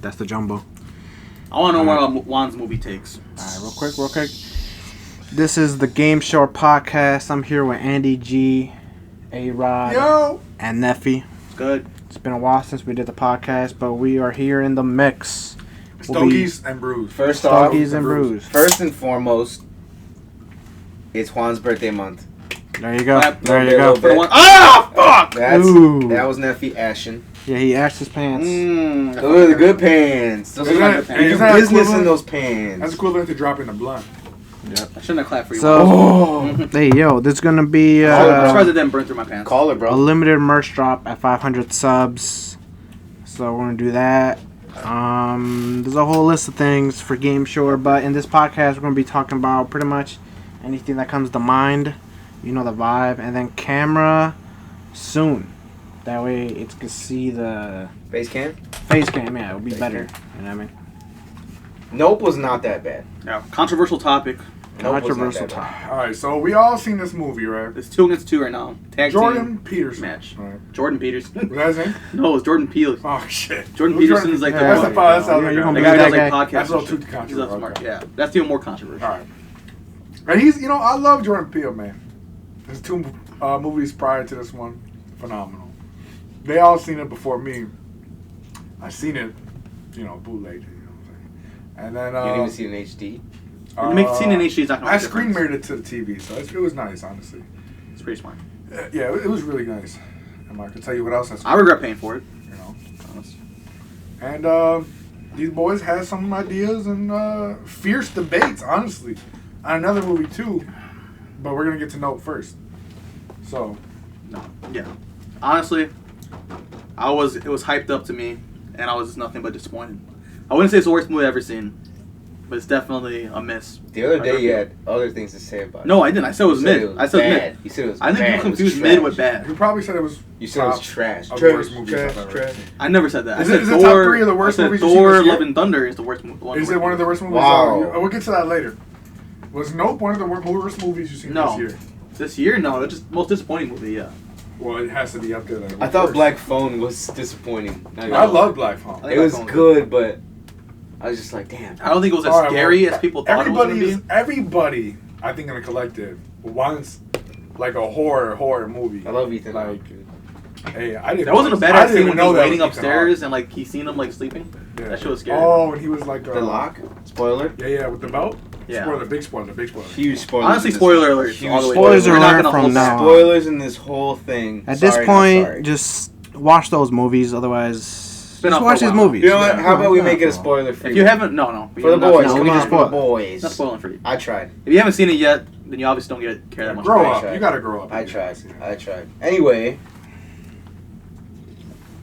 That's the jumbo. I want to know what Juan's movie takes. All right, real quick. This is the GameShore podcast. I'm here with Andy G, Arod, and Neffy. Good. It's been a while since we did the podcast, but we are here in the mix. Stogies and Brews. First off, Stogies and Brews. First and foremost, it's Juan's birthday month. There you go. Clap. There you go. Fuck! That was Neffy Ashton. Yeah, he ashed his pants. Those are the good pants. Those are the business in those pants. That's equivalent to dropping a blunt. Yep. I shouldn't have clapped for you. So, hey, yo, there's going to be I'm surprised it didn't burn through my pants. Call it, bro. a limited merch drop at 500 subs. So we're going to do that. There's a whole list of things for GameShore, but in this podcast, we're going to be talking about pretty much anything that comes to mind. You know the vibe. And then camera soon. That way it can see the Face cam? face cam. Yeah, it'll be better. You know what I mean? Nope was not that bad. Yeah. Controversial topic. Nope was not Controversial that bad. topic. All right, so we all seen this movie, right? It's 2 against 2 right now. Tag Jordan team Peterson. match. All right. Jordan Peterson. Was that his name? No, it's Jordan Peele. Oh, shit. Jordan Who's Peterson's like the That's one. the part. That sounds Yeah, like you're a- gonna The be guy that does like guy. podcasts. That's a and little too shit. controversial. He's smart. Okay. Yeah, that's even more controversial. All right. And he's, I love Jordan Peele, man. His 2 movies prior to this one, phenomenal. They all seen it before me. I seen it, bootlegged. You know what I'm saying? And then You didn't even see it in HD? You make scene in HD is not gonna I make a screen difference. mirrored it to the TV, so it was nice, honestly. It's pretty smart. Yeah, it was really nice. And I can tell you what else. I regret paying for it. Honest. And these boys had some ideas and fierce debates, honestly, on another movie too. But we're gonna get to Nope first. So, No. Yeah. Honestly, it was hyped up to me, and I was just nothing but disappointed. I wouldn't say it's the worst movie I've ever seen, but it's definitely a miss. The other day you had other things to say about it. No, I didn't. I said it was You said mid. it I said bad. mid. You said it was I think bad. you confused It was mid with trash. bad. you probably said it was. You said it was trash. Of the worst movies I've ever trash. seen. I never said that. Is I it- said is it top 3 of the worst I said movies you've seen Thor: this year? Love and Thunder is the worst one. Is it one of the worst movies? Wow. We'll get to that later. Was Nope one of the worst movies you've seen No. this year? This year? No, it's just most disappointing movie. Yeah. Well, it has to be up there. I thought Black Phone was disappointing. I love Black Phone. I It was Black Phone good, but I was just like, damn. I don't think it was as All right, scary well, as people thought it was going to be. Everybody, I think in the collective, wants like a horror movie. I love Ethan. Like, hey, I didn't. That wasn't a I bad didn't scene even when he know was that waiting was Ethan upstairs and like he seen him like sleeping. Hawke. That shit was scary. Oh, and he was like The Lock? Spoiler? Yeah, with the belt. Yeah. Spoiler, big spoiler. Huge spoilers. Honestly, in this spoiler whole- alert. Huge all the way. Spoilers We're not alert gonna from hold now back. on. Spoilers in this whole thing. At Sorry, this not point, sorry. just watch those movies. Otherwise, been just out watch for a these while. movies. You know what? How about we Yeah. make it a spoiler free? If you haven't, no. For the Not- boys. no, Can we come just on. for the boys? Not spoiling for you. I tried. If you haven't seen it yet, then you obviously don't care that much. Grow about up. tried. You gotta grow up. I tried. Anyway,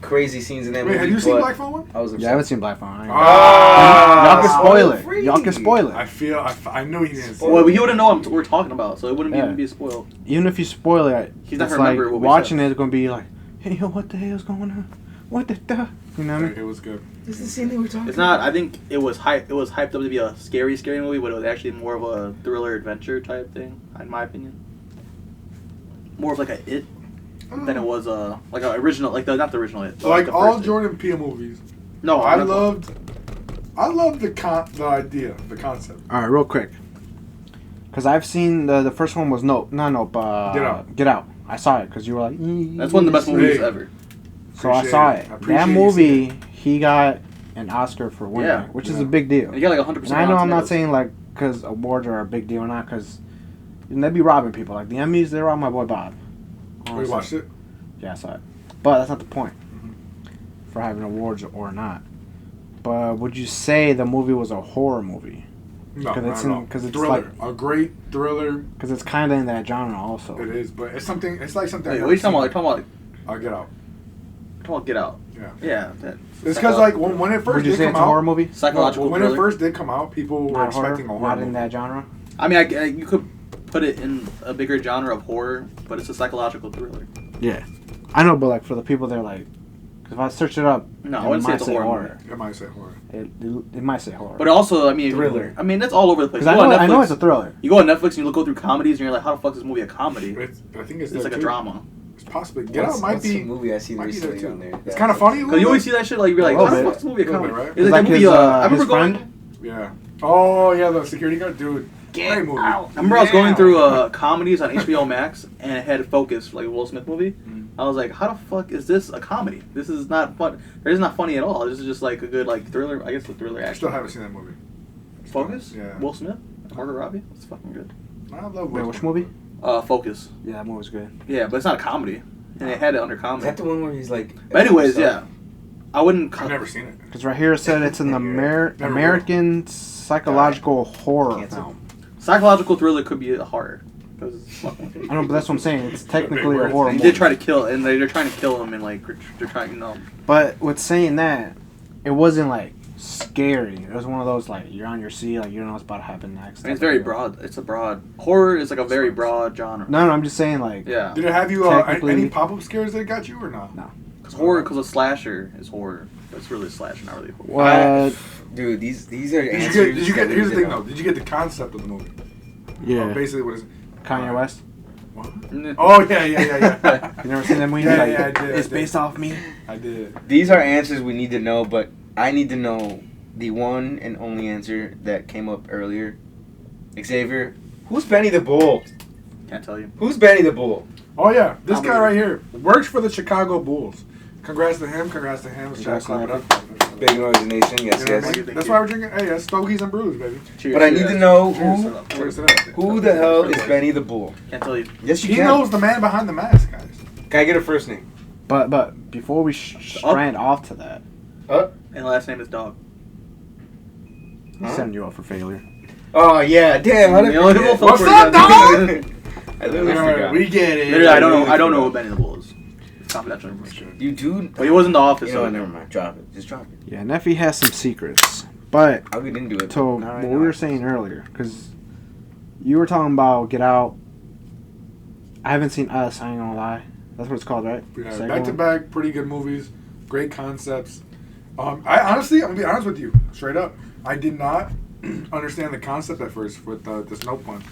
crazy scenes in that Wait, movie. have you seen but Black Phone one? I was upset. Yeah, I haven't seen Black Phone. I ain't- Ah, Y'all can spoil it. free. Y'all can spoil I it. feel. I knew he didn't. Spoil Well, he wouldn't know what we're talking about, so it wouldn't Yeah. even be a spoil. Even if you spoil it, He's not it's gonna like remember what we watching said. it is gonna be like, hey, yo, what the hell's going on? What the duh? You know what I mean? It was good. It's the same thing we're talking It's not. I think it was hyped. It was hyped up to be a scary movie, but it was actually more of a thriller adventure type thing, in my opinion. More of like a It than it was like an original, not the original It. but Like the all first It. Jordan Peele movies. No, I I'm not- loved the idea, the concept. All right, real quick, because I've seen the first one was Nope. Get Out. Get Out. I saw it because you were like, That's one of the best movies Hey. ever. So I Appreciate saw it. it. I appreciate That you movie, seeing he got an Oscar for winning, Yeah. which is Yeah. a big deal. And you got like And 100%. I know Rotten I'm not Tomatoes. saying like because awards are a big deal or not, because they be robbing people. Like the Emmys, they robbed my boy Bob. We Honestly. watched it. Yeah, I saw it. But that's not the point Mhm. for having awards or not. But would you say the movie was a horror movie? No, 'Cause not it's at in- all. 'cause it's thriller. A great thriller. Because it's kind of in that genre also. It is, but it's something. It's like something. Wait, I've what are you never talking about? You're seen. talking about I'll get out. Get Out. Yeah. Yeah. That, It's because like when it first Would you did say come it's a horror out, movie? psychological when it thriller. first did come out, people were Not horror? expecting a horror Not in movie. that genre? I mean, you could put it in a bigger genre of horror, but it's a psychological thriller. Yeah. I know, but like for the people that are like, because if I search it up, No, I it wouldn't say might it's a horror movie. It might say horror. It might say horror. But also, I mean, Thriller. I mean, that's all over the place. Because You go on I know Netflix- it's a thriller. You go on Netflix and you go through comedies and you're like, how the fuck is this movie a comedy? I think it's It's like a too. drama. It's possibly Get Out might what's be a movie I seen might be there recently too. on there. It's kind of funny. Cause you always see that shit, like you're like, A how little the bit. fuck's the movie a Little bit, comedy? right? It's like that movie. his, I remember his going. friend? Yeah. Oh yeah, the security guard, dude. Great movie. I remember I was going through comedies on HBO Max and it had Focus, like a Will Smith movie. I was like, how the fuck is this a comedy? This is not fun. It is not funny at all. This is just like a good like thriller. I guess a thriller I action. still haven't seen that movie. Focus? Yeah. Will Smith? Margot Robbie? It's fucking good. I love Wait, Will which Smith. movie? Focus. Yeah, that movie was good. Yeah, but it's not a comedy. And they had it under Is comedy. that the one where he's like? But anyways, yeah. I wouldn't. I've never seen it. Because right here it said it's an Never will. American psychological horror Cancel. film. Psychological thriller could be a horror. Because it's fucking. I know, but that's what I'm saying. It's technically a horror They movie. did try to kill, and they're trying to kill him, and like they're trying, you know. But with saying that, it wasn't like scary. It was one of those like you're on your seat, like you don't know what's about to happen next. I mean, it's very broad. It's a broad horror is like a very broad genre. No, I'm just saying like Yeah, Did it have you Technically- any pop-up scares that got you or not? No. because horror, because a slasher is horror. It's really a slasher, not really horror. what? Dude, these are Did answers. you get? that Here's the we thing know. though. Did you get the concept of the movie? Yeah, Basically, what is it? Kanye West. What? Mm. Oh yeah. You never seen that movie? Yeah, Like, yeah, I did, It's I did. based off me. I did. These are answers we need to know, but I need to know the one and only answer that came up earlier. Xavier, who's Benny the Bull? Can't tell you. Who's Benny the Bull? Oh yeah, this I'm guy ready. right here works for the Chicago Bulls. Congrats to him. Let's try to Congrats, clap it up. Big noise nation, yes, You know what I yes. mean? Thank That's you. why we're drinking. Hey, that's Stogies and Brews, baby. Cheers. But I need to know Cheers to that. who the hell is Benny the Bull? Can't tell you. Yes, you He can. knows the man behind the mask, guys. Can I get a first name? But before we strand off to that, And last name is Dog. he's Huh? setting you up for failure. Oh yeah, damn. How did You know, I forget? people What's forget up, that. dog? I literally forgot. We get it. Literally, I don't know who Benny the Bull is. It's confidential information. You do. But he was in the office. You know so what? Never mind. Drop it. Just drop it. Yeah, Neffy has some secrets. But I'll get into it. to Not what right we now. were saying earlier, because you were talking about Get Out. I haven't seen Us. I ain't gonna lie. That's what it's called, right? Yeah, Second back to one? back, pretty good movies, great concepts. I honestly, I'm gonna be honest with you, straight up. I did not understand the concept at first with the snow punch,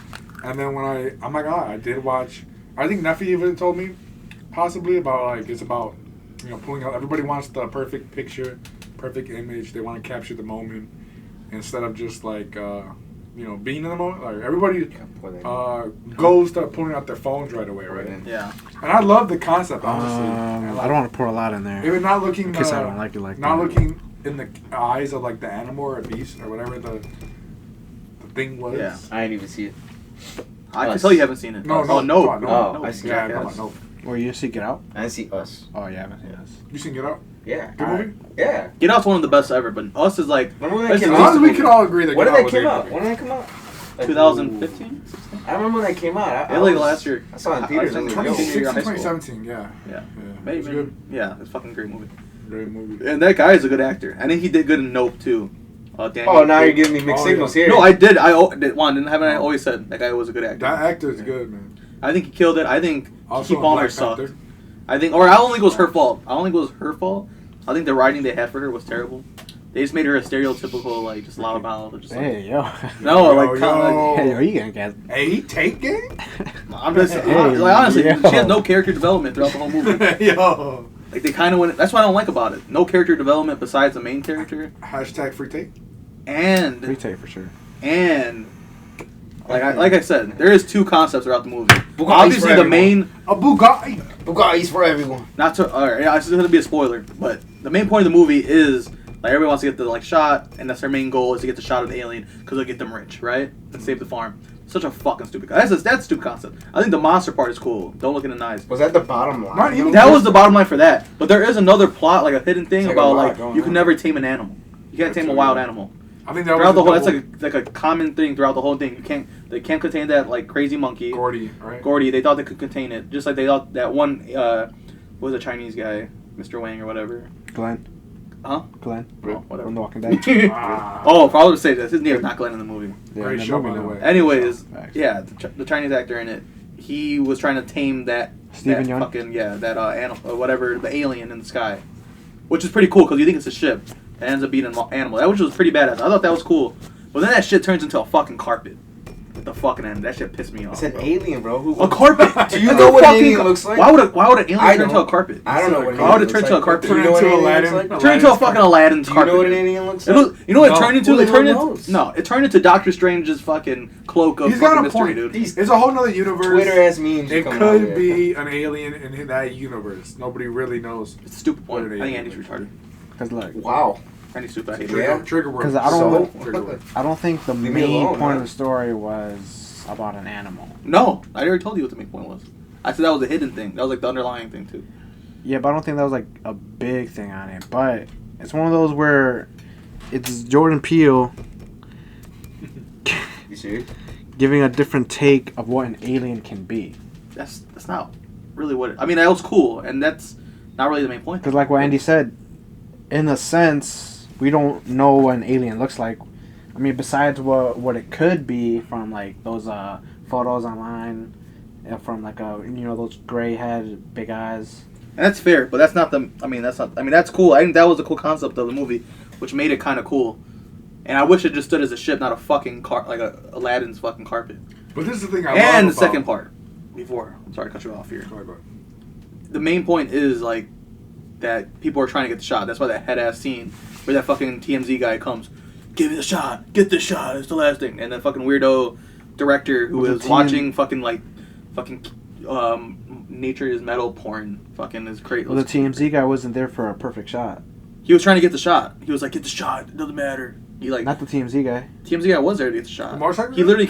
and then when I'm like, I did watch. I think Neffy even told me, possibly about like it's about, pulling out. Everybody wants the perfect picture, perfect image. They want to capture the moment instead of just like being in the moment. Like everybody goes to pulling out their phones right away, right? Yeah. And I love the concept, honestly. And, I like, don't want to pour a lot in there. even not looking, In case I don't like it like not that. looking in the eyes of like the animal or beast or whatever the thing was. Yeah. I didn't even see it. I can Us. tell you haven't seen it. No, Oh, no. Oh, I see. Yeah, Jackass. no. Or you see Get Out? I didn't see Us. Oh, yeah, I haven't seen Us. You seen Get Out? Yeah. Good movie? Yeah. Get Out's one of the best ever, but Us is like Remember when that Listen, came As long out? as we can all agree that When Get did that was come a out? movie. When did that come out? Like, 2015, 16. I remember when that came out. I Like was- last year. I saw it in I theaters. I was was in like, yo. 2016. 2017, yeah. Yeah. It Maybe. was good. Yeah, it's a fucking great movie. Great movie. And that guy is a good actor. I think he did good in Nope too. Daniel Oh, now you're Craig. giving me mixed Oh, signals yeah. here. No, I did. Haven't I always said that guy was a good actor? That actor is good, man. I think he killed it. I think Also, Keke in Palmer Black sucked. Panther. I don't think it was her fault. I think the writing they had for her was terrible. They just made her a stereotypical, like, just loud mouth. Just like, Hey, yo. no, Yo, like, yo. Hey, are you gonna get? Hey, take game? I'm just, Hey, like, honestly, yo. she has no character development throughout the whole movie. Yo. Like, they kind of went, that's what I don't like about it. No character development besides the main character. Hashtag free take. Free And, take for sure. like I said, there is two concepts throughout the movie. Bugatti's Obviously, for the everyone. main, A Bugatti. Bugatti's for everyone. not to, alright, yeah, it's going to be a spoiler, but the main point of the movie is, like, everybody wants to get the, like, shot, and that's their main goal is to get the shot of the alien, because they'll get them rich, right? And save the farm. Such a fucking stupid concept. That's a stupid concept. I think the monster part is cool. Don't look in the eyes. Was that the bottom line? Not even- That was the bottom line for that. But there is another plot, like a hidden thing It's like a about, lot like, going you can on. never tame an animal. You can't tame a wild animal. I think that Throughout was the whole, double- that's like a common thing throughout the whole thing. They can't contain that, like, crazy monkey. Gordy, right? Gordy, they thought they could contain it. Just like they thought that one, what was a Chinese guy, Mr. Wang or whatever. Glenn. Huh? Glenn. Oh, whatever. From The Walking Dead. Oh, if I was to say this, his name is not Glenn in the movie. Yeah, Great that show, movie, by the no. way. Anyways, Facts. yeah, the Chinese actor in it, he was trying to tame that Stephen that Yeun? fucking that animal or whatever, the alien in the sky, which is pretty cool because you think it's a ship. It ends up being an animal. That which was pretty badass. I thought that was cool, but then that shit turns into a fucking carpet. at the fucking end. That shit pissed me off. It's an bro. alien, bro. A carpet. Do you know what an alien looks like? Why would an alien I turn into don't. a carpet? I don't know what an Why would it alien turn looks into a like. carpet? Do you know what an alien looks like? Turn into a fucking Aladdin's Do you carpet. know what an alien looks like? You know what it No. turned into? Who It the turned hell into knows? it turned into Doctor Strange's fucking cloak of He's got fucking a mystery, point. dude. It's a whole nother universe. Twitter-ass memes. It coming out could here. be an alien in that universe. Nobody really knows. It's a stupid point. What I an think alien Andy's is. retarded. Because look, Wow. Andy's stupid. I hate Yeah. it. Trigger word. 'Cause I don't- Trigger word. I don't think the Leave me main alone, point huh? of the story was about an animal. No, I already told you what the main point was. I said that was a hidden thing. That was like the underlying thing too. Yeah, but I don't think that was like a big thing on it. But it's one of those where it's Jordan Peele You serious? giving a different take of what an alien can be. That's not really what. I mean, that was cool, and that's not really the main point. Because like what Andy said, in a sense, we don't know what an alien looks like. I mean, besides what it could be from like those photos online, from like those gray head, big eyes. And that's fair, but that's not the. I mean, that's cool. I think that was a cool concept of the movie, which made it kind of cool. And I wish it just stood as a ship, not a fucking like a Aladdin's fucking carpet. But this is the thing I love And the about- second part, before I'm sorry to cut you off here. Go ahead. The main point is like that people are trying to get the shot. That's why that head ass scene where that fucking TMZ guy comes, give me the shot, get the shot. It's the last thing. And the fucking weirdo director who Well, is watching fucking nature is metal porn. Fucking is crazy. Well, the TMZ guy wasn't there for a perfect shot. He was trying to get the shot. He was like, get the shot. It doesn't matter. He like Not the TMZ guy. TMZ guy was there to get the shot. The motorcycle He guy? literally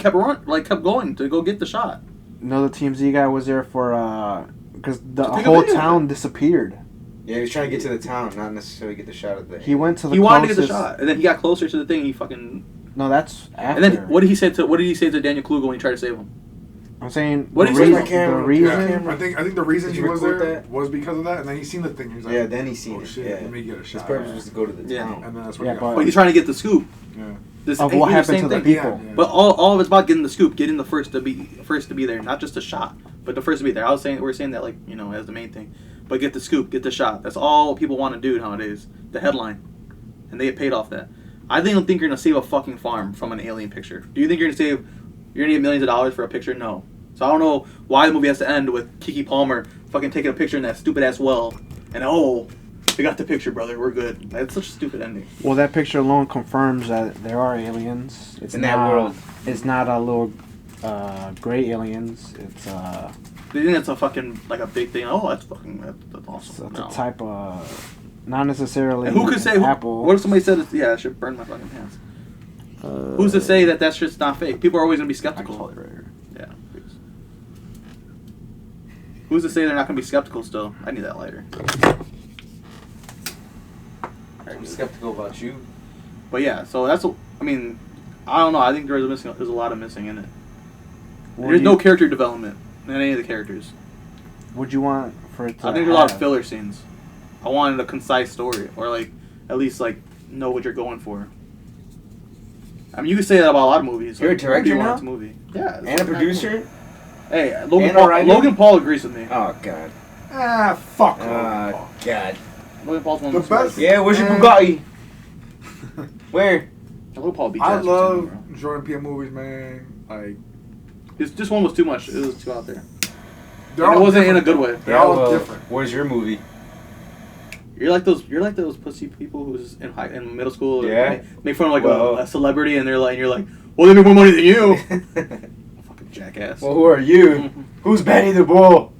kept going to go get the shot. No, the TMZ guy was there for because the To take a whole video. town disappeared. Yeah, he was trying to get to the town, not necessarily get the shot of the. He went to the He wanted to get the closest- shot, and then he got closer to the thing. He fucking No, that's after. and then what did he say to Daniel Kluge when he tried to save him? I'm saying What the did he say? reason, My camera, the reason Yeah, I think the reason Did he you was record there that? was because of that, and then he seen the thing. He was like, Yeah, then he seen oh it. shit, Yeah. let me get a His shot. purpose was to go to the Yeah. town. And then that's what Yeah, he but- got. But he's trying to get the scoop. Yeah. This, of he what did happened same to the thing. people. Yeah. But all of it's about getting the scoop, getting the first to be there, not just the shot, but the first to be there. We're saying that like as the main thing, but get the scoop, get the shot. That's all people want to do nowadays. The headline, and they get paid off that. I don't think you're gonna save a fucking farm from an alien picture. Do you think you're gonna get millions of dollars for a picture? No. So I don't know why the movie has to end with Keke Palmer fucking taking a picture in that stupid ass well, and we got the picture, brother. We're good. That's such a stupid ending. Well, that picture alone confirms that there are aliens. It's In not, that world. It's not a little gray aliens. It's They think it's a fucking like a big thing. Oh, that's it's awesome. a No. type of not necessarily. And who could say? Apple? What if somebody said, I should burn my fucking pants? Who's to say that that's just not fake? People are always gonna be I can skeptical. hold it right here. Yeah, please. Who's to say they're not gonna be skeptical still? I need that lighter. I'm skeptical about you. But yeah, so that's. I mean, I don't know. I think there's a lot of missing in it. What There's do no you- character development in any of the characters. Would you want for it to I think there's a lot of have? filler scenes. I wanted a concise story, or like at least like know what you're going for. I mean, you could say that about a lot of movies. You're a Like, what do you director want now? in this movie? Yeah. And a producer? Hey, And a writer? Logan Paul agrees with me. Oh, God. Fuck. God. Logan Paul's one The of the best- smartest. Yeah, where's your Man. Bugatti? Where? Logan Paul beat I your ass for love something, bro. Jordan Peele movies, man. Like This one was too much. It was too out there. they're And it all wasn't in a different. good way. They're all different. Where's your movie? You're like those pussy people who's in middle school. Yeah. Make fun of like Well- a celebrity, and you're like, well, they make more money than you. Fucking jackass. Well, who are you? Mhm. Who's Benny the Bull?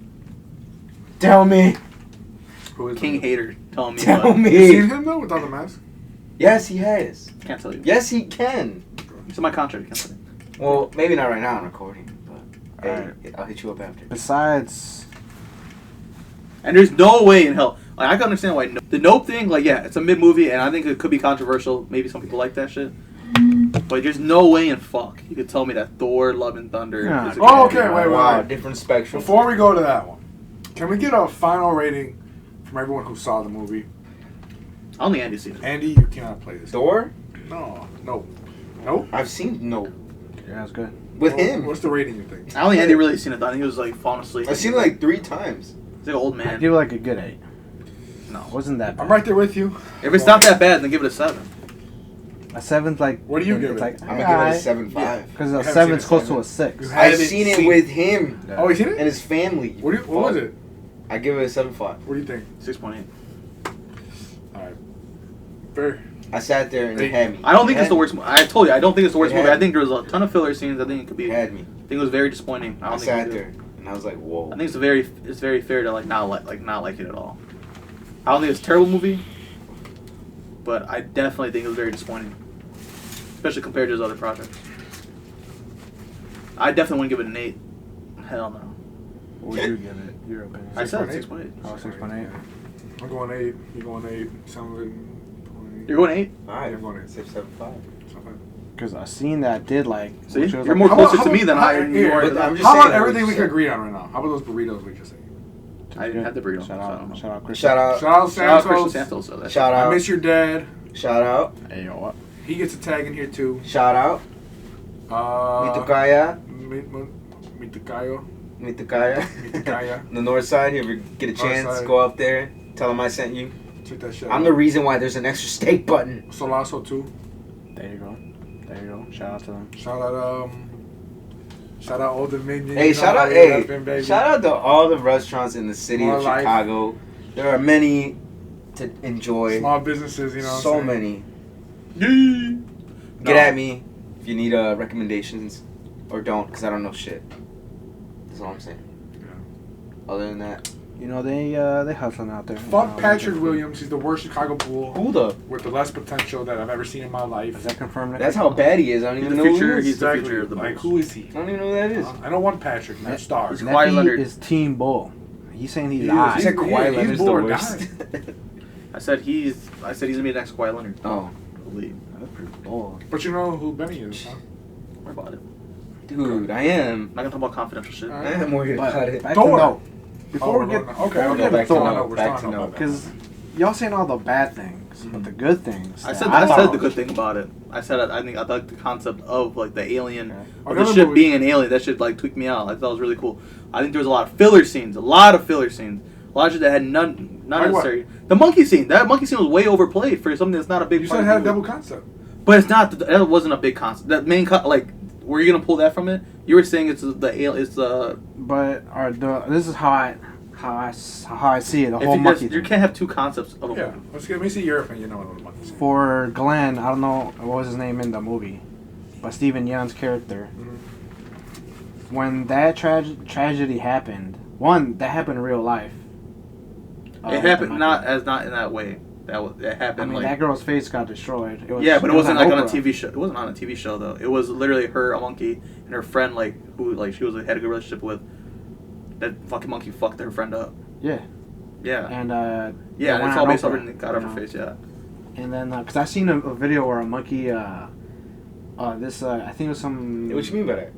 Tell me. Who is King it? hater telling me. Tell what. You me. seen him though without the mask? Yes, he has. Can't tell you. Yes, he can. It's in my contract. Can't tell you. Well, maybe not right now on recording, but hey, Alright. I'll hit you up after. Besides, And there's no way in hell. Like I can understand why the Nope thing. Like yeah, it's a mid movie, and I think it could be controversial. Maybe some people like that shit. But there's no way in fuck you could tell me that Thor: Love and Thunder. Yeah. Is a Oh, good okay, movie. wait, Wow, wait. different spectrum. Before we go to that one, can we get a final rating from everyone who saw the movie? I don't think Andy's seen it. Andy, you cannot play this. Thor? No. Nope. I've seen no yeah, it's good. with Well, him. What's the rating you think? I don't think Andy really seen it. I think he was like falling asleep. I've seen it like 3 times. He's like an old I man. give it like a good 8. No. Wasn't that bad. I'm right there with you. If it's not that bad, then give it a 7. A 7's like. What do you give it's it? like, I'm gonna give it a 7.5. Because I a haven't 7's seen a close 7. to a 6. I I've haven't seen it seen- with him Yeah. Oh, you seen it? and his family. What was it? I give it a 7.5. What do you think? 6.8. All right. Fair. I sat there and it had me. I don't think It it's the had worst. I told you, I don't think it's the worst It movie. had I think there was a ton of filler scenes. I think it could me. be. It I had me. think it was very disappointing. I I don't think. sat it was there and I was like, whoa. I think it's very fair to like not like it at all. I don't think it's a terrible movie, but I definitely think it was very disappointing, especially compared to his other projects. I definitely wouldn't give it an 8. Hell no. What would you give it? Your opinion? I said 6.8. 6.8. Oh, 6.8. I'm going 8. You're going 8. Something. You're going 8. Alright, I'm going 8. 6.75. Because a scene that I did like. See, which was you're like- more How about- closer to how me than about- I am. You here, are but to them. I'm just How saying about what everything you we said. can agree on right now? How about those burritos we just ate? I didn't have the burrito. Shout so I don't out, know. shout out, Chris. Shout out. Shout out Shout out Santos. Christian Santos. So that's Shout I out. miss your dad. Shout out. Hey, yo, what? He gets a tag in here too. Shout out. Mitukaya. Mitukayo. Mitukaya. Mitukaya. The north side, you ever get a chance, side. go up there, tell them I sent you. Check that shit I'm the reason why there's an extra steak button. Solaso too. There you go. There you go. Shout out to them. Shout out Old Dominion. Hey, You know shout how out, we hey, reppin', baby. shout out to all the restaurants in the city More of life. Chicago. There are many to enjoy. Small businesses, you know. What So I'm saying? many. Get No. at me if you need recommendations, or don't, because I don't know shit. That's all I'm saying. Yeah. Other than that, You know, they hustling out there. Fuck You know, Patrick Williams. He's the worst Chicago Bull who the? with the less potential that I've ever seen in my life. Is that confirmed? That's how bad he is. I don't He's even the know future. who he He's is. the future of the Like, Bulls. who is he? I don't even know who that is. I don't want Patrick, man. Star. He's Kawhi Neffy Leonard. is Team Bull. He's saying he's He is. high. He said He's- Kawhi he's Leonard's the bored, worst. I said he's gonna be the next Kawhi Leonard. Oh, I believe. That's pretty bold. But you know who Benny is, huh? Worry about it. dude, I am. I'm not gonna talk about confidential shit. Alright. I am worried about But it. back Thor. to no. Before we we're get going- before we okay, get back to to Thor, no. We're Back starting to no. over. because y'all saying all the bad things, but the good things. I that said I said thought- the good thing about it. I said I thought the concept of like the alien, Okay. of the Another ship movie- being an alien, that shit like tweaked me out. I thought it was really cool. I think there was a lot of filler scenes, a lot of shit that had none Like what? necessary. The monkey scene, that monkey scene was way overplayed for something that's not a big. You part said it of had a the double movie. concept. But it's not. That wasn't a big concept. That main like, were you gonna pull that from it? You were saying it's the alien. It's the. But this is how I see it. The If whole you, monkey. you thing. can't have two concepts of a Yeah. movie. Let me see your opinion on what the monkey said. For Glenn, I don't know what was his name in the movie, but Steven Yeun's character. When that tragedy happened, that happened in real life. It happened not in that way. It happened. I mean, like, that girl's face got destroyed. It was, yeah, but it wasn't like on a Oprah. TV show. It wasn't on a TV show though. It was literally her, a monkey, and her friend, like who, like she was had a good relationship with. That fucking monkey fucked her friend up. Yeah, Yeah. and Yeah, it and went it's all on based Oprah, over and got off you her know. face. Yeah. And then, cause I seen a video where a monkey, I think it was some. What you mean by that?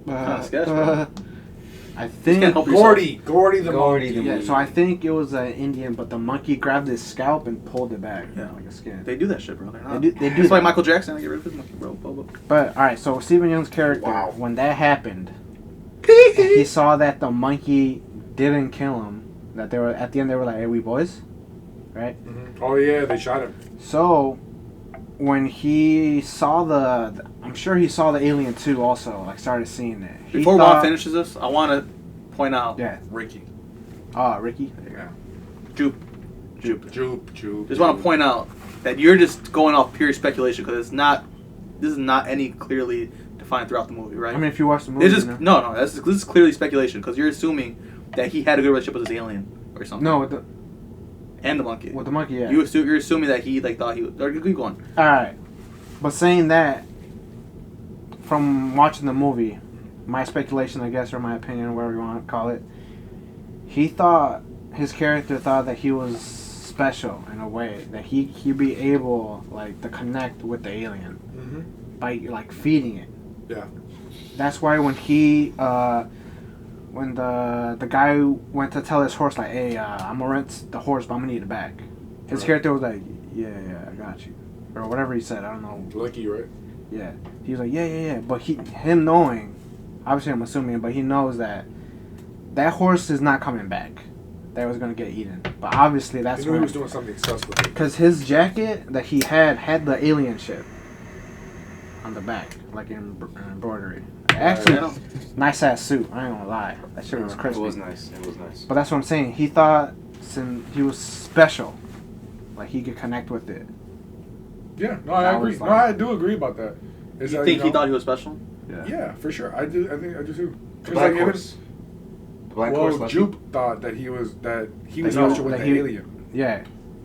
Kinda sketch, bro. I You think. can't help yourself. Gordy the Gordy monkey. the Yeah, monkey. so I think it was an Indian, but the monkey grabbed his scalp and pulled it back, Yeah. like a skin. They do that shit, bro. They're not. They do That's why that. Michael Jackson had to get rid of his monkey, bro. But all right, so Steven Yeun's character, Wow. when that happened, he saw that the monkey didn't kill him. That they were at the end, they were like, "Hey, we boys," right? Mhm. Oh yeah, they shot him. So when he saw I'm sure he saw the alien too. Also, like started seeing it. He Before Juan thought- finishes this, I want to point out. Yeah. Ricky. Ricky. Yeah. Jupe. Jupe. Just want to point out that you're just going off pure speculation because it's not. This is not any clearly defined throughout the movie, right? I mean, if you watch the movie, It's just you know. no. This is clearly speculation because you're assuming that he had a good relationship with his alien or something. No, and the monkey. with the monkey, yeah. You're assuming that he like thought he was. Or keep going. All right, but saying that, from watching the movie, my speculation, I guess, or my opinion, whatever you want to call it, his character thought that he was special in a way, that he'd be able like to connect with the alien Mm-hmm. by like feeding it. Yeah. That's why when when the guy went to tell his horse like, "Hey, I'm gonna rent the horse, but I'm gonna need it back," his Right. character was like, "Yeah, I got you," or whatever he said. I don't know. Lucky, right? Yeah, he was like, yeah. But him knowing, obviously I'm assuming, but he knows that horse is not coming back. that was gonna get eaten. But obviously that's He knew he when, was doing something sus with it. because his jacket that he had the alien ship on the back, like in embroidery. Actually, nice ass suit. I ain't gonna lie, that shit was It crispy. was nice. It was nice. But that's what I'm saying. He thought since he was special, like he could connect with it. Yeah, no, I That agree. was No, like- I do agree about that. It's You like, think you he know, thought he was special? Yeah, for sure. I do. I think I do too. The 'Cause, Black like, Horse. The Black well, Horse. Lucky. Jupe thought that he was No, special with that the he- alien. Yeah,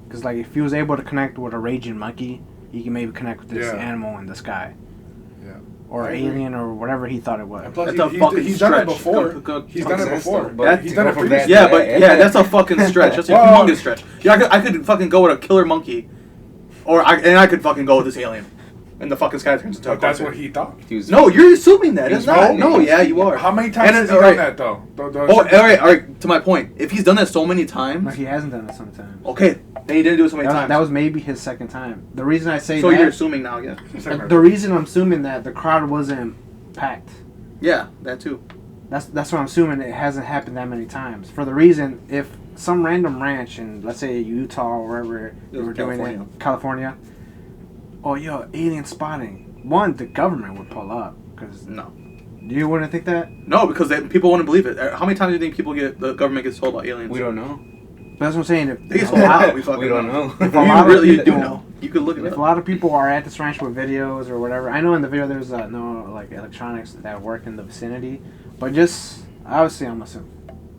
because like if he was able to connect with a raging monkey, he can maybe connect with this Yeah. animal in the sky. Yeah. Or I agree. alien or whatever he thought it was. And plus, That's a fucking he's done it stretch. before. Go- He's go- done it sense, before. though, but He's to done go it from previously. Yeah, but that's a fucking stretch. That's a Well, humongous stretch. Yeah, I could fucking go with a killer monkey, I could fucking go with this alien, and the fucking sky turns into a But that's cartoon. what he thought. He was- No, you're assuming that. He It's was not. wrong. No, yeah, you are. How many times And has it's he done alright. that though? Oh, all right. To my point, if he's done that so many No, times, he hasn't done it sometimes. okay, then he didn't do it so many times. That was maybe his second time. The reason I say so that, you're assuming now, yeah. the reason I'm assuming that the crowd wasn't packed. Yeah, that too. That's what I'm assuming. It hasn't happened that many times. For the reason, if some random ranch in, let's say, Utah or wherever they was were doing California. it, California. Oh, yo, alien spotting. One, the government would pull up because No, you wouldn't think that. no, because people wouldn't believe it. How many times do you think the government gets told about aliens? We don't know. But that's what I'm saying. If, They get a told lot- about. We fucking We don't know. If a lot You of really people- do know. You could look it If up. a lot of people are at this ranch with videos or whatever, I know in the video there's no like electronics that work in the vicinity, but just obviously I'm assuming.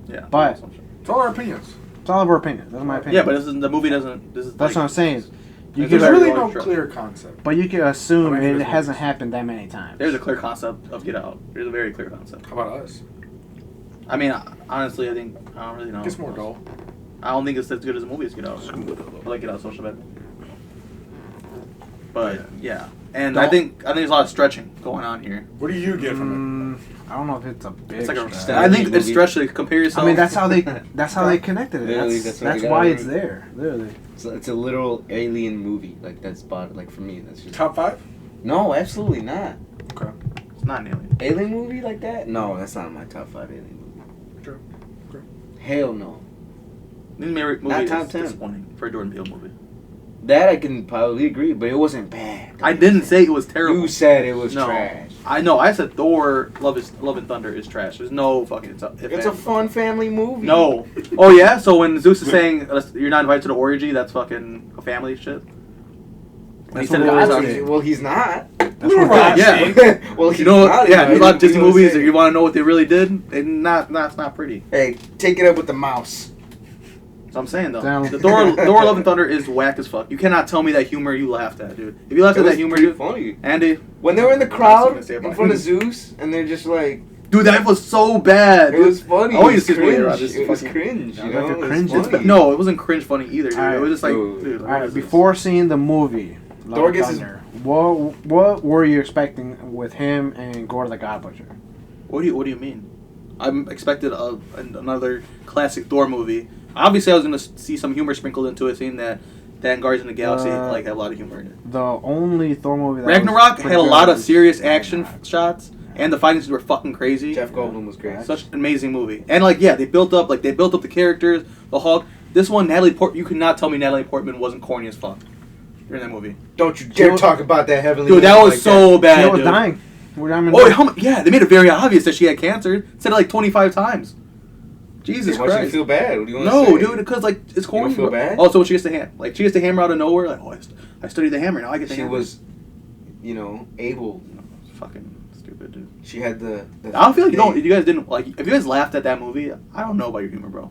Yeah, But- It's all our opinions. It's all of our opinion. That's my opinion. yeah, but the movie doesn't. This is that's what I'm saying. You There's could, There's really very no large clear concept. but you can assume I mean, it there's hasn't movies. happened that many times. There's a clear concept of Get Out. There's a very clear concept. How about us? I mean, honestly, I think I don't really know. It gets more dull. I don't think it's as good as a movie as Get Out. I like Get Out social bad. But yeah, and I think there's a lot of stretching going on here. What do you get from I don't know if it's a big. It's like a, stretch. I think movie. it's stretched to compare yourself. I mean, that's how they connected it. Literally, That's, that's what they got why it. it's there. Literally. So it's a literal alien movie. Like that's bought. Like for me, that's it? just Top 5? no, absolutely not. Okay. it's not an alien. Alien movie like that? No, that's not my top 5 alien movie. True. Hell no. This movie Not top is 10. disappointing for a Jordan Peele movie. That I can probably agree, but it wasn't bad. I didn't say it was terrible. You said it was No. trash. I know. I said Thor: Love and Thunder is trash. There's no fucking. It's a fun family movie. No. Oh yeah. So when Zeus is saying you're not invited to the orgy, that's fucking a family shit. When he That's said it what was we're out- saying. Well, he's not. That's what Right. Yeah. Well, he's You know, not. yeah, there's a lot of Disney You know what I'm movies that saying? you want to know what they really did. They not pretty. Hey, take it up with the mouse. So I'm saying though, Damn. the Thor: Love and Thunder is whack as fuck. You cannot tell me that humor you laughed at, dude. If you laughed It at was that humor, pretty dude, funny. Andy, When they were in the That's crowd what I say about in front it. of Zeus, and they're just like, dude, that was so bad. it dude. was funny. I always It was see cringe. around this It was fucking- cringe. You Yeah, know, like a it was cringe. It's funny. no, it wasn't cringe funny either, dude. Alright. It was just like, Dude. dude. All what right, is this? before seeing the movie, Love Thor and gets his- Thunder, what were you expecting with him and Gore the God Butcher? What do you mean? I'm expected another classic Thor movie. Obviously, I was gonna see some humor sprinkled into it, seeing that Guardians of the Galaxy like had a lot of humor in it. The only Thor movie that Ragnarok was pretty had a good lot of was serious action Ragnarok. shots, and the fighting scenes were fucking crazy. Jeff Goldblum was great. Such an amazing movie, and they built up the characters, the Hulk. This one, you could not tell me Natalie Portman wasn't corny as fuck during that movie. Don't you dare talk about that heavily. Dude, that was like so bad. She was dude. dying. We're dying. Oh, yeah, they made it very obvious that she had cancer. Said it like 25 times. Jesus Why should you Christ. feel bad? What do you want to No, say? dude, because it's corny. feel bro. bad? Oh, so when she gets she gets the hammer out of nowhere. Like, oh, I studied the hammer. Now I get the She hammer. was, able. It's fucking stupid, dude. She had the I don't feel like you guys didn't like. If you guys laughed at that movie, I don't know about your humor, bro.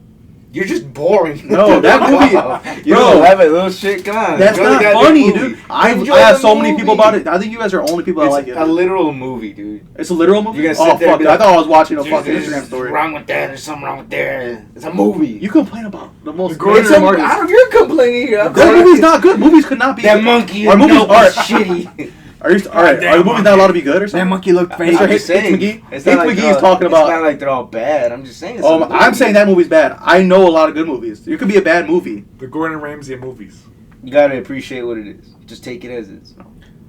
You're just boring. No, that movie- You bro. don't laugh at little shit. Come on. That's You only not got funny, the movie. dude. I Enjoy asked the so many people movie. about it. I think you guys are the only people that like It's it. a literal movie, dude. It's a literal movie. You guys sit Oh there fuck! and be Dude, I like, thought I was watching a There's fucking this Instagram story. wrong with that. There's something wrong with there. It's a movie. You complain about the most. It's a, I don't, you're complaining here. I'm That sorry. movie's not good. Movies could not be. That good. monkey Our is movies no are shitty. Are you all right? Are the movies not allowed to be good or That something? monkey looked fake. Mr. I'm Hicks just saying. McGee. It's Hicks not like McGee they're is all- talking about. It's not like they're all bad. I'm just saying. It's a Oh, movie. I'm saying that movie's bad. I know a lot of good movies. It could be a bad movie. The Gordon Ramsay of movies. You gotta appreciate what it is. Just take it as is.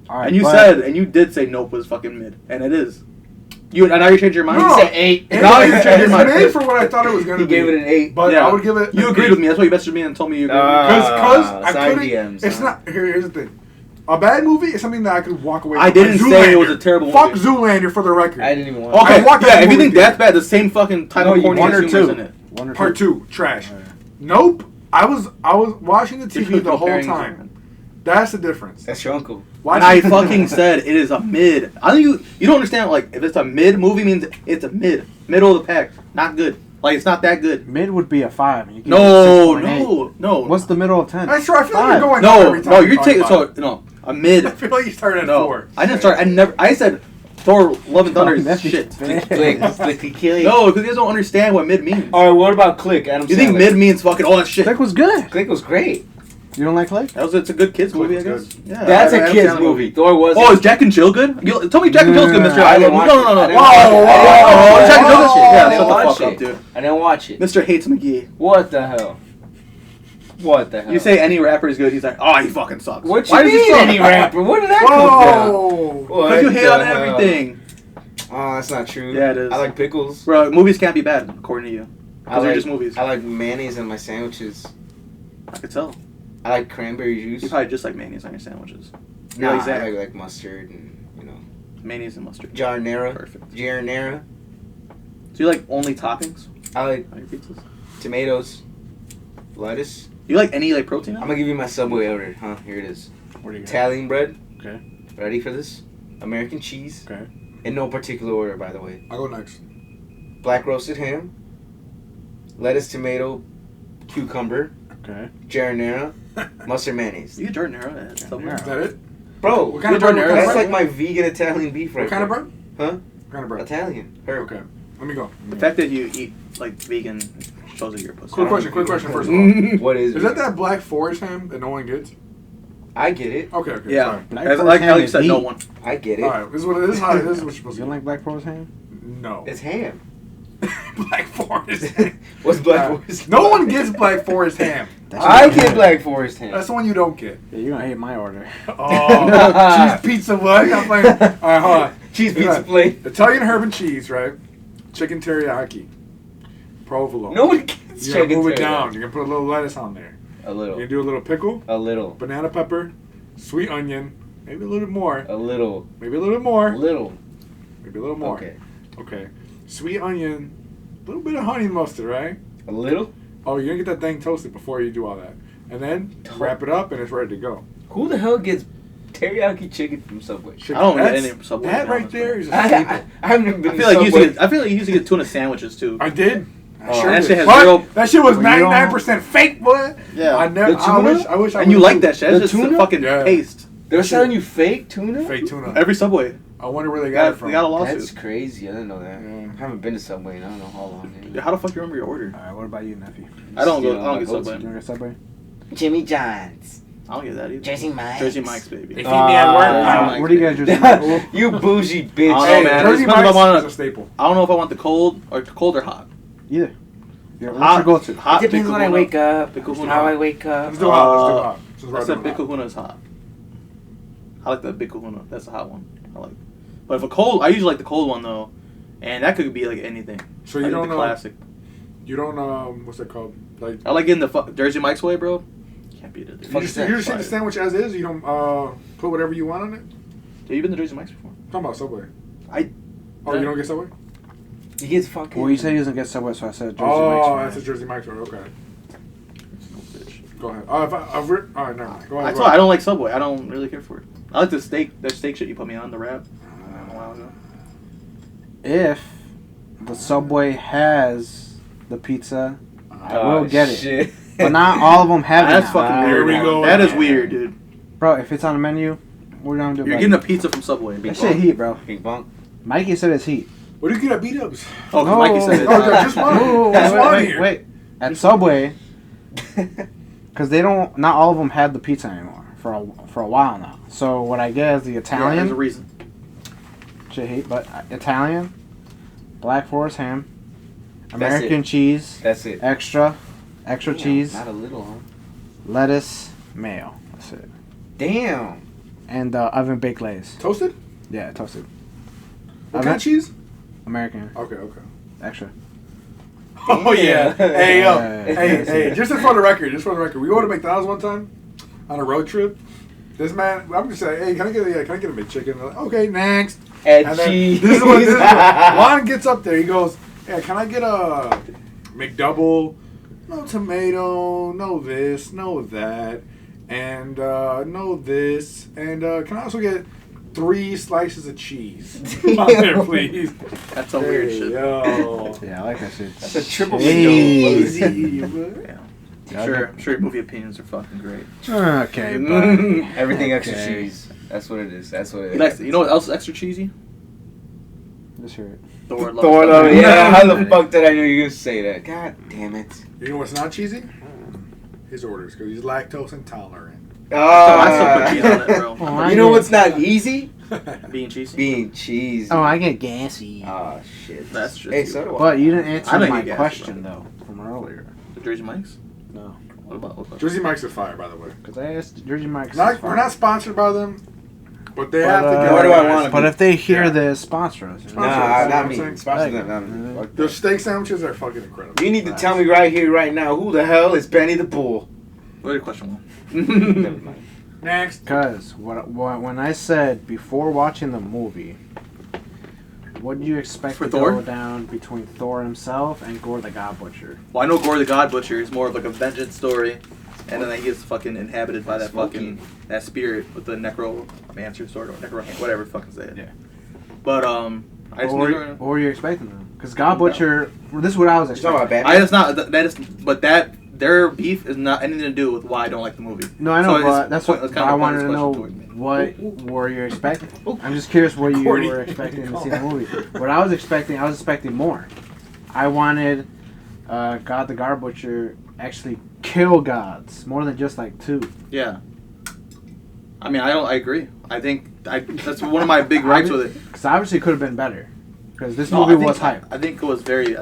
All right, And you but did say Nope was fucking mid, and it is. Now you changed your mind. No. He said 8. Now you changed your It's mind. made for what I thought it was going to He be. gave it an 8. But Yeah. I would give it. You agreed with me. That's why you messaged me and told me you agreed. Because I side couldn't. DMs, It's huh? not. Here's the thing. A bad movie is something that I could walk away from. I didn't Like say it was Zoolander. a terrible Fuck movie. Zoolander for the record. I didn't even want Okay, I walked out yeah. the If you movie think that's bad, the same fucking type No, of you- corny one or humor's two. in it. One or two. Part 2, trash. Oh, yeah. Nope. I was watching the You're TV the whole comparing time. them. That's the difference. That's your uncle. And I fucking said it is a mid. I think you don't understand. Like if it's a mid movie, means it's a middle of the pack, not good. Like it's not that good. Mid would be a 5. And you give No, it a 6.8. no. What's the middle of 10? I'm sure. I feel like you're going up No, every time. no. you You're talk taking about so it. a mid. I feel like you started at No, 4. I didn't start. I said Thor: Love and Thunder is Neffy. shit. Click. No, because you guys don't understand what mid means. Alright, what about Click? Adam You think Sandler? mid means fucking all that shit? Click was good. Click was great. You don't like Click? It's a good kids Click movie, I was guess. good. Yeah, That's a Adam kid's Sandler movie. Thor was. Oh, is Jack and Jill good? Tell me Jack and Jill's good, Mr. I I didn't no, watch no, it. no, no. I didn't Whoa, watch it. Oh, Jack and Jill's shit. Yeah, I didn't shut the watch fuck up, it. dude. I didn't watch it. Mr. Hates McGee. What the hell? What the hell? You say any rapper is good, he's like, oh, he fucking sucks. What Why you does he mean suck? any rapper? Where did that come from? Whoa. Because you hate What on the hell? everything. Oh, that's not true. Yeah, it is. I like pickles. Bro, movies can't be bad, according to you. Because they're just movies. I like mayonnaise in my sandwiches. I could tell. I like cranberry juice. You probably just like mayonnaise on your sandwiches. Nah, like Zach. I like mustard and, Mayonnaise and mustard. Giardinera. Perfect. Giardinera. So you like only toppings I like on your pizzas? tomatoes, lettuce. You like any like protein? I'm gonna give you my Subway order. Huh? Here it is. What do you got? Italian bread. Okay. Ready for this? American cheese. Okay. In no particular order, by the way. I'll go next. Black roasted ham. Lettuce, tomato, cucumber. Okay. Giardinera. Mustard, mayonnaise. You get Jordan Arrow at Subway. Yeah. Is that it? Bro, What kind of Good bread? Jordan What kind that's of like bread? my vegan Italian beef right What kind of there. bread? Huh? What kind of bread? Italian. Herb. Okay. Let me go. The fact that you eat like vegan shows that you're a pussy. Quick question first of all. What is Is it? that Black Forest ham that no one gets? I get it. Okay. Yeah. Sorry. Black As, Forest like ham how you is said, no heat. one. I get it. All right. This is what it is. How this is what you're supposed You to don't like Black Forest ham? do. No. It's ham. Black Forest. What's Black Yeah. Forest? No one gets Black Forest ham. I get Black Forest ham. That's the one you don't get. Yeah, you're gonna hate my order. Oh, cheese pizza what? I'm like, all right, hold on. Cheese pizza Right. plate. Italian herb and cheese, right? Chicken teriyaki. Provolone. No one gets You're gonna chicken move it teriyaki. down. You're gonna put a little lettuce on there. A You're little. gonna do a little pickle, A little. banana pepper, sweet onion, maybe a little bit more, A little. maybe a little bit more, A little. maybe a little more. Okay. Okay. Sweet onion, a little bit of honey mustard, right? A little? Oh, you're gonna get that thing toasted before you do all that. And then wrap it up and it's ready to go. Who the hell gets teriyaki chicken from Subway? I don't get That's- any Subway, That to be right honest, there bro. is a I staple. haven't been I feel like you Subway. used to get, I feel like you used to get tuna sandwiches too. I did. I Oh, sure that did. shit has But zero- that shit was Well, you don't- 99% fake, boy. Yeah. I never. The I tuna? wish. I wish. I And you would've like that shit? The It's just tuna? a fucking Yeah. paste. They're selling you fake tuna? Fake tuna. Every Subway. I wonder where they They got it got, from. they got a lawsuit. That's crazy. I didn't know that. Yeah. I haven't been to Subway in I don't know how long. Yeah, how the fuck you remember your order? Alright, what about you, Neffy? I don't You go. know, I don't my get go-to. Subway. You don't get Subway? Jimmy John's. I don't get that either. Jersey Mike's. Jersey Mike's, baby. They feed me at work. Mike's, Where do you guys baby. just You bougie bitch. I don't know, Hey, man. Jersey It depends if I Mike's want is a staple. I don't know if I want the cold or hot. Either. Yeah, what's Hot. your go-to? Hot. It depends Big when I Kahuna. wake up. Big Kahuna. How I wake up. Let's do hot. Let's do hot. Since we're I said doing Big hot. Kahuna is hot. I like the Big Kahuna. That's a hot one. I like. But if a cold, I usually like the cold one though, and that could be like anything. So I you like don't the know. classic. You don't what's that called? Like I like getting the Jersey Mike's way, bro. Can't beat it. Dude. you just eat the sandwich as is. You don't put whatever you want on it. Have you been to Jersey Mike's before? I'm talking about Subway. I- Oh, you don't get Subway? He gets fucking. Well, you said he doesn't get Subway, so I said Jersey Oh, Mike's. that's a Jersey Mike's order. Okay, No bitch. go ahead. All right, never mind. Go ahead. That's why I don't like Subway. I don't really care for it. I like the steak shit you put me on the wrap. A while ago. If the Subway has the pizza, I will get it. Shit. But not all of them have it. That's now. fucking Here weird. we man. go That is again. weird, dude. Bro, if it's on the menu, we're gonna do it. You're right. getting a pizza from Subway. That shit heat, bro. Big bunk. Mikey said it's heat. What do you get at B-Dubs? Oh, 'cause No. Mikey said it. Oh, yeah, just one. Whoa, Just one wait, here. wait. At Subway, because they don't. Not all of them have the pizza anymore for a while now. So what I get is the Yeah, Italian. there's a reason. Shit heat, but Italian, Black Forest ham, That's American cheese, That's it. extra Damn, cheese, Not a little, huh? lettuce, mayo. That's it. Damn. And oven baked Lay's. Toasted? Yeah, toasted. What kind of cheese? American. Okay. Extra. Oh yeah. Hey yo. Yeah. Hey. Just for the record. We go to McDonald's one time on a road trip. This man, I'm just saying, hey, can I get a McChicken? Like, okay, next. And then cheese. this is what Juan gets up there. He goes, yeah, can I get a McDouble? No tomato, no this, no that, and no this, and can I also get 3 slices of cheese on there, please? That's a weird shit. Yo. Yeah, I like that shit. That's a triple Cheesy. Yeah. I'm sure your movie opinions are fucking great. Okay, but Everything extra Okay. cheese. That's what it is. You know what else is extra cheesy? let's hear it. Thor Love. Thor, Thunder. yeah. How the fuck did I know you were gonna say that? God damn it. You know what's not cheesy? His orders, because he's lactose intolerant. I still put cheese on it, bro. Oh, You know what's not easy? Being cheesy. Being cheesy. Oh, I get gassy. Oh shit. That's just Hey, you. so do I. But you didn't I answer know my you gassy, question bro. though from earlier. The Jersey Mike's? No, What about Jersey Mike's is fire, by the way. because I asked Jersey Mike's. We're not sponsored by them, but they But, have to get. Where do I wanna But be? if they hear Yeah. this, sponsor us. You know? Nah, Nah, not I'm me. saying? Sponsor Like, them, not me. Fuck Their that. steak sandwiches are fucking incredible. You need to tell me right here, right now, who the hell is Benny the Bull? What your question? Never mind. Next. Because when I said before watching the movie, what do you expect For to Thor? go down between Thor himself and Gore the God Butcher? Well, I know Gore the God Butcher is more of like a vengeance story, and then he gets fucking inhabited by that Smoky. that spirit with the necromancer sword or whatever the fucking say it. Yeah. But I just What were you expecting them? Because God Butcher, well, this is what I was You talking about expecting. Batman? I just not that is, but that their beef is not anything to do with why I don't like the movie. No, I know, So but it's that's point- what it's kind I of a wanted to pointless know. question towards me. What were you expecting? I'm just curious what you Corny. were expecting to see in the movie. What I was expecting more. I wanted God the God Butcher actually kill gods more than just like 2. Yeah. I mean, I agree. I think that's one of my big gripes with it. Because obviously it could have been better. Because this No, movie I think- was hype. I think it was very,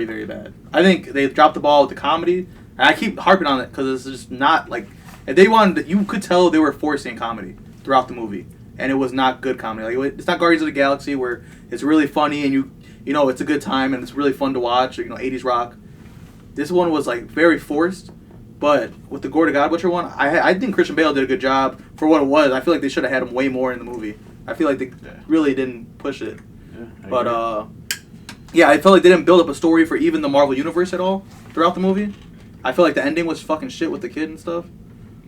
very bad. I think they dropped the ball with the comedy, and I keep harping on it because it's just not like if they wanted. You could tell they were forcing comedy throughout the movie, and it was not good comedy. Like it's not Guardians of the Galaxy where it's really funny and you know it's a good time and it's really fun to watch. Or, 80s rock. This one was like very forced, but with the Gore the God Butcher one, I think Christian Bale did a good job for what it was. I feel like they should have had him way more in the movie. I feel like they really didn't push it. But yeah, I felt like they didn't build up a story for even the Marvel Universe at all throughout the movie. I feel like the ending was fucking shit with the kid and stuff.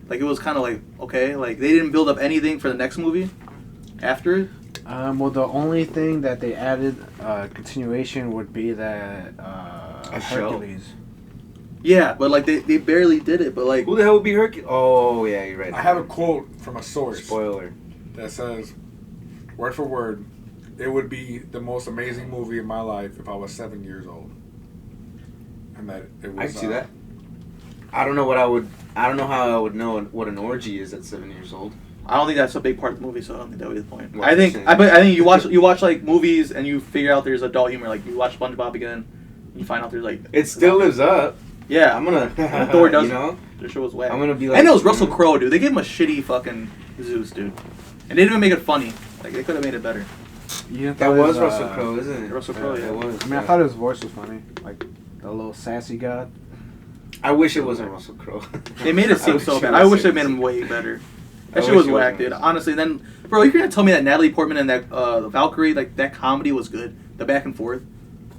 Like it was kind of like okay, like they didn't build up anything for the next movie after it. Well, the only thing that they added continuation would be that Hercules. Yeah, but like they barely did it. But like Who the hell would be Hercules? Oh, yeah, you're right. I have a quote from a source Spoiler. that says, word for word, it would be the most amazing movie in my life if I was 7 years old. And that it was. I can see that. I don't know how I would know what an orgy is at 7 years old. I don't think that's a big part of the movie, so I don't think that would be the point. Well, I think I'm I think you watch like movies and you figure out there's adult humor. Like you watch SpongeBob again, you find out there's like It still lives up. yeah. I'm gonna. Thor doesn't. You know? The show was whack. I'm gonna be like. And it was Russell Crowe, dude. They gave him a shitty fucking Zeus, dude. And they didn't even make it funny. Like they could have made it better. You didn't That thought was his, Russell Crowe, isn't it? Russell Crowe, yeah. It was. I mean, I thought his voice was funny, like the little sassy god. I wish it wasn't Russell Crowe. They made it seem so bad. I wish they made him way better. That shit was whack, dude. Honestly, then, bro, you're gonna tell me that Natalie Portman and that the Valkyrie, like that comedy was good. The back and forth.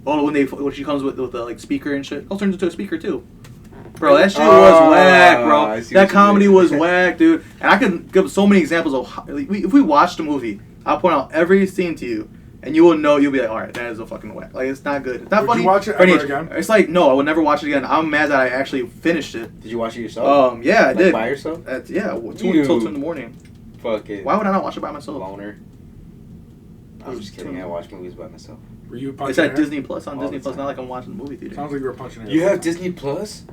Oh, when she comes with the like speaker and shit, turns into a speaker too. Bro, that shit was whack, I bro. see That what you comedy mean. was whack, dude. And I can give so many examples of how, like, if we watched the movie, I'll point out every scene to you, and you will know. You'll be like, all right, that is a fucking whack. Like it's not good. It's not Would funny. you watch it for any ever age. again? It's like no, I would never watch it again. I'm mad that I actually finished it. Did you watch it yourself? Yeah, I Like did. by yourself? That's, yeah, till 2 You- in the morning. Fuck it. Why would I not watch it by myself? Loner. I'm just kidding. I watch movies by myself. Were you punching It's at air? Disney Plus on All Disney the Plus. time. Not like I'm watching the movie theater. Sounds like you were punching air. You have Disney Plus?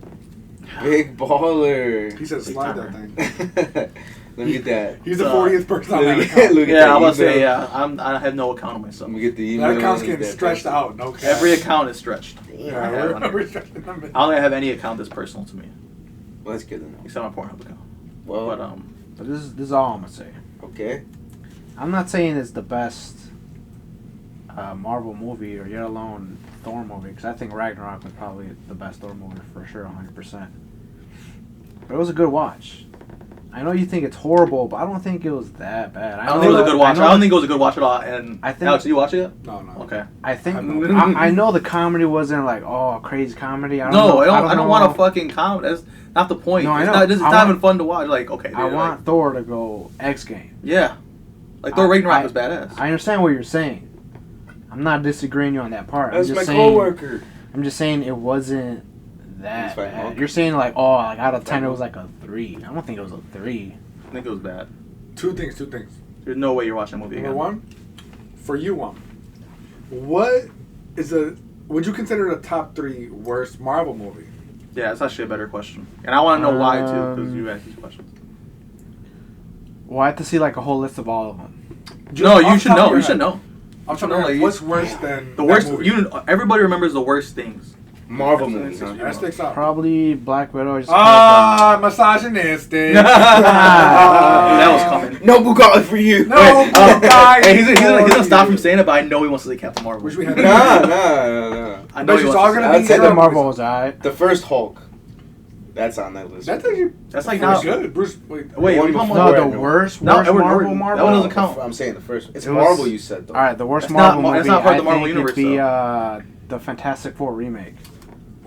Big baller. He said slide that thing. Let me get that. He's the 40th person on that Look account. at Yeah, that I was about to say email. yeah. I have no account of myself. Let me get the email. That account's and getting that stretched person. out. No cap. Every account is stretched. Yeah, I have one. we're stretching them. I don't think I have any account that's personal to me, Well, that's good to know. except my Pornhub account. Well, But this is all I'm gonna say. okay. I'm not saying it's the best a Marvel movie or yet alone Thor movie, because I think Ragnarok was probably the best Thor movie for sure, 100%. But it was a good watch. I know you think it's horrible, but I don't think it was that bad. I don't think it was a good watch. I don't think it was a good watch at all. And I think, Alex, did you watch it yet? No. Okay. I think I know the comedy wasn't like crazy comedy. I don't want a fucking comedy. That's not the point. No, I know. It's not even fun to watch. Like, okay. I want Thor to go X Game. Yeah. Like Thor Ragnarok was badass. I understand what you're saying. I'm not disagreeing you on that part. That's I'm just my saying, coworker. I'm just saying it wasn't that That's bad. fine. You're saying like out of 10 it was like a 3. I don't think it was a 3. I think it was bad. Two things. There's no way you're watching that movie again. Number one, for you, what would you consider the top 3 worst Marvel movie? Yeah, that's actually a better question. And I want to know why, too, because you asked these questions. Well, I have to see like a whole list of all of them. No, you should know. You should know. I'm trying to know what's worse than the worst. that movie? Everybody remembers the worst things. Marvel movies. That sticks out. Probably Black Widow. Misogynistic. That was coming. No Bugatti for you. No Bugatti. Hey, he's gonna stop from saying it, but I know he wants to say Captain Marvel. Which we had. Nah. I know he it's wants all to say gonna that. be Captain Marvel was alright. The first Hulk. That's on that list. That's like not not good. Bruce, Wait, One we talking before about No, the worst Marvel. Marvel. That one doesn't count. I'm saying the first. It's It was- Marvel. You said though. All right, the worst That's not- Marvel that's movie. not part of the I Marvel think universe, it'd be the Fantastic Four remake.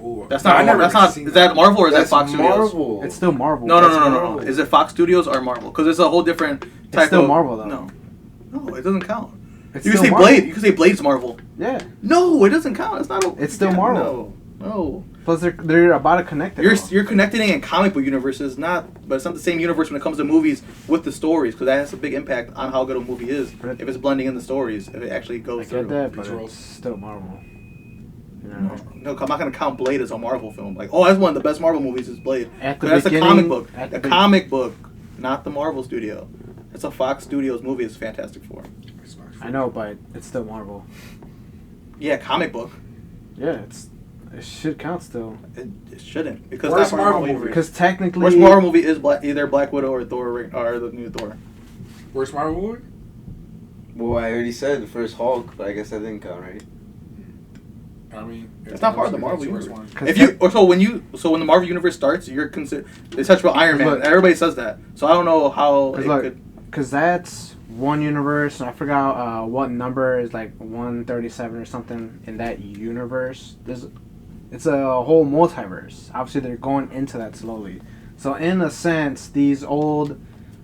Ooh, That's not. That's not. Is that Marvel or is That's that Fox Studios? Marvel. It's still Marvel. No. Marvel. Is it Fox Studios or Marvel? Because it's a whole different type It's still of Marvel though. No, it doesn't count. It's You can still say Marvel. Blade. You can say Blade's Marvel. Yeah. No, it doesn't count. It's not. It's still Marvel. No. Plus, they're about to connect it. You're connecting it in comic book universes, but it's not the same universe when it comes to movies with the stories, because that has a big impact on how good a movie is. But if it's blending in the stories, if it actually I goes get through. that, but These it's still Marvel. You know? No, I'm not gonna count Blade as a Marvel film. Like, that's one of the best Marvel movies is Blade. At the That's a beginning- comic book. at the A be- comic book, not the Marvel studio. It's a Fox Studios movie. It's Fantastic Four. I know, but it's still Marvel. Yeah, comic book. Yeah, it should count still. It shouldn't because Worst that's part of Marvel universe. movie. Because technically, Worst Marvel movie is either Black Widow or Thor or the new Thor. Worst Marvel movie? Well, I already said the first Hulk, but I guess that didn't count, right? I mean, It's not part of the Marvel it's worst universe. one. If you when the Marvel universe starts, you're considered. They touch about Iron Man. Look. Everybody says that. So I don't know how it could. Because that's one universe, and I forgot what number is like 137 or something in that universe. It's a whole multiverse. Obviously, they're going into that slowly. So in a sense, these old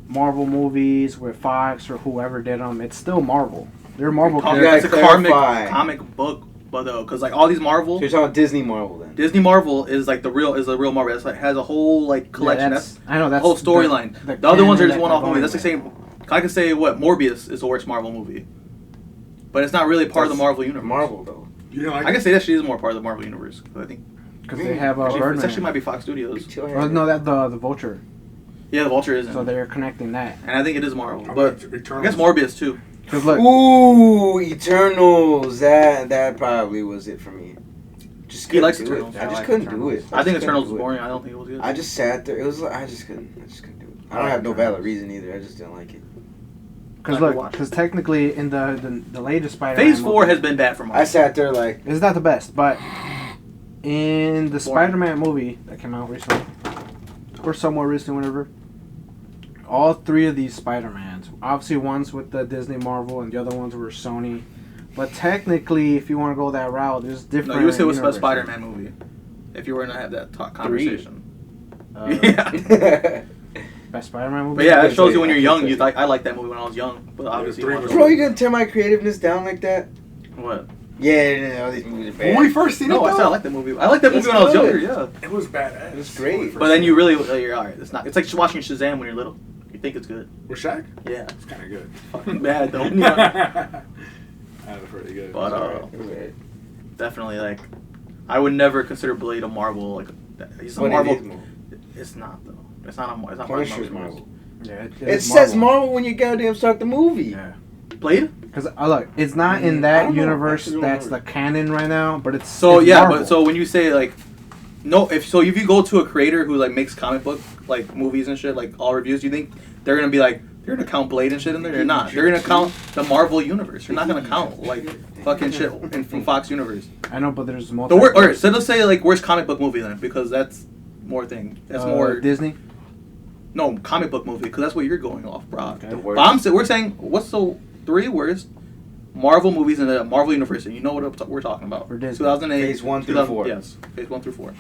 Marvel movies with Fox or whoever did them, it's still Marvel. They're Marvel characters. It's a comic book, but though, because like all these Marvel. So you're talking about Disney Marvel then? Disney Marvel is like the real Marvel. It's like has a whole like collection. I know that's whole storyline. The other ones are just one-off movies. That's the same. same. I could say Morbius is the worst Marvel movie, but it's not really part of the Marvel universe. Marvel though. You didn't like I it? can say that she is more part of the Marvel universe. I think Because they have it Birdman. actually might be Fox Studios. Oh, no, that the Vulture. Yeah, the Vulture isn't. So they're connecting that. And I think it is Marvel, I'm but like, I Eternals. guess Morbius too. Because look, Ooh, Eternals. That probably was it for me. Just He likes couldn't do Eternals. it. Yeah, I I just like couldn't do Eternals. it. I think just Eternals couldn't was do it. boring. I don't think it was good. I just sat there. I just couldn't do it. I don't have no valid reason either. I just didn't like it. because technically in the latest Spider-Man Phase 4 has been bad for Marvel. I sat there like, it's not the best, but in the Spider-Man movie that came out recently, or somewhat recently, whatever, all 3 of these Spider-Mans, obviously one's with the Disney Marvel and the other ones were Sony, but technically, if you want to go that route, there's different. No, you would say it was the best universes. Spider-Man movie. If you were to have that conversation. Yeah. Best Spider-Man movie. But yeah, it Yeah, shows you when I you're can young. say- You like I liked that movie when I was young, but obviously. three you was- watch bro, you gonna tear my creativeness down like that? What? Yeah, all these movies are bad. When we first seen No, it, I though, said I liked that movie. I liked that movie It's when I was younger. good. Yeah. it was badass. It was great. But then you really, you're alright. It's not. It's like watching Shazam when you're little. You think it's good. With Shaq? Yeah. It's kind of good. Fucking bad though. Yeah. That was pretty good. But It was alright. definitely like, I would never consider Blade a Marvel. Like, he's a But it Marvel. is Marvel. It's not though. It's not a. It's not part of Punisher's Marvel. Marvel. Yeah, It says Marvel when you goddamn start the movie. Yeah. Blade. Because look, it's not in I that don't know. universe I actually don't that's the remember. canon right now, but it's So it's yeah, Marvel. but so when you say like, no, if you go to a creator who like makes comic book like movies and shit, like all reviews, you think they're gonna be like, You're gonna count Blade and shit in there? You're not. You're gonna count the Marvel universe. You're not gonna count like fucking shit from Fox universe. I know, but there's The multiple. worst. Alright, so let's say like worst comic book movie then, because that's more thing. That's more Disney. no comic book movie, because that's what you're going off, bro. Okay. But we're saying what's the 3 worst Marvel movies in the Marvel universe? And you know what we're talking about? For Disney. 2008. Phase 1 through 4. Yes, phase 1 through 4.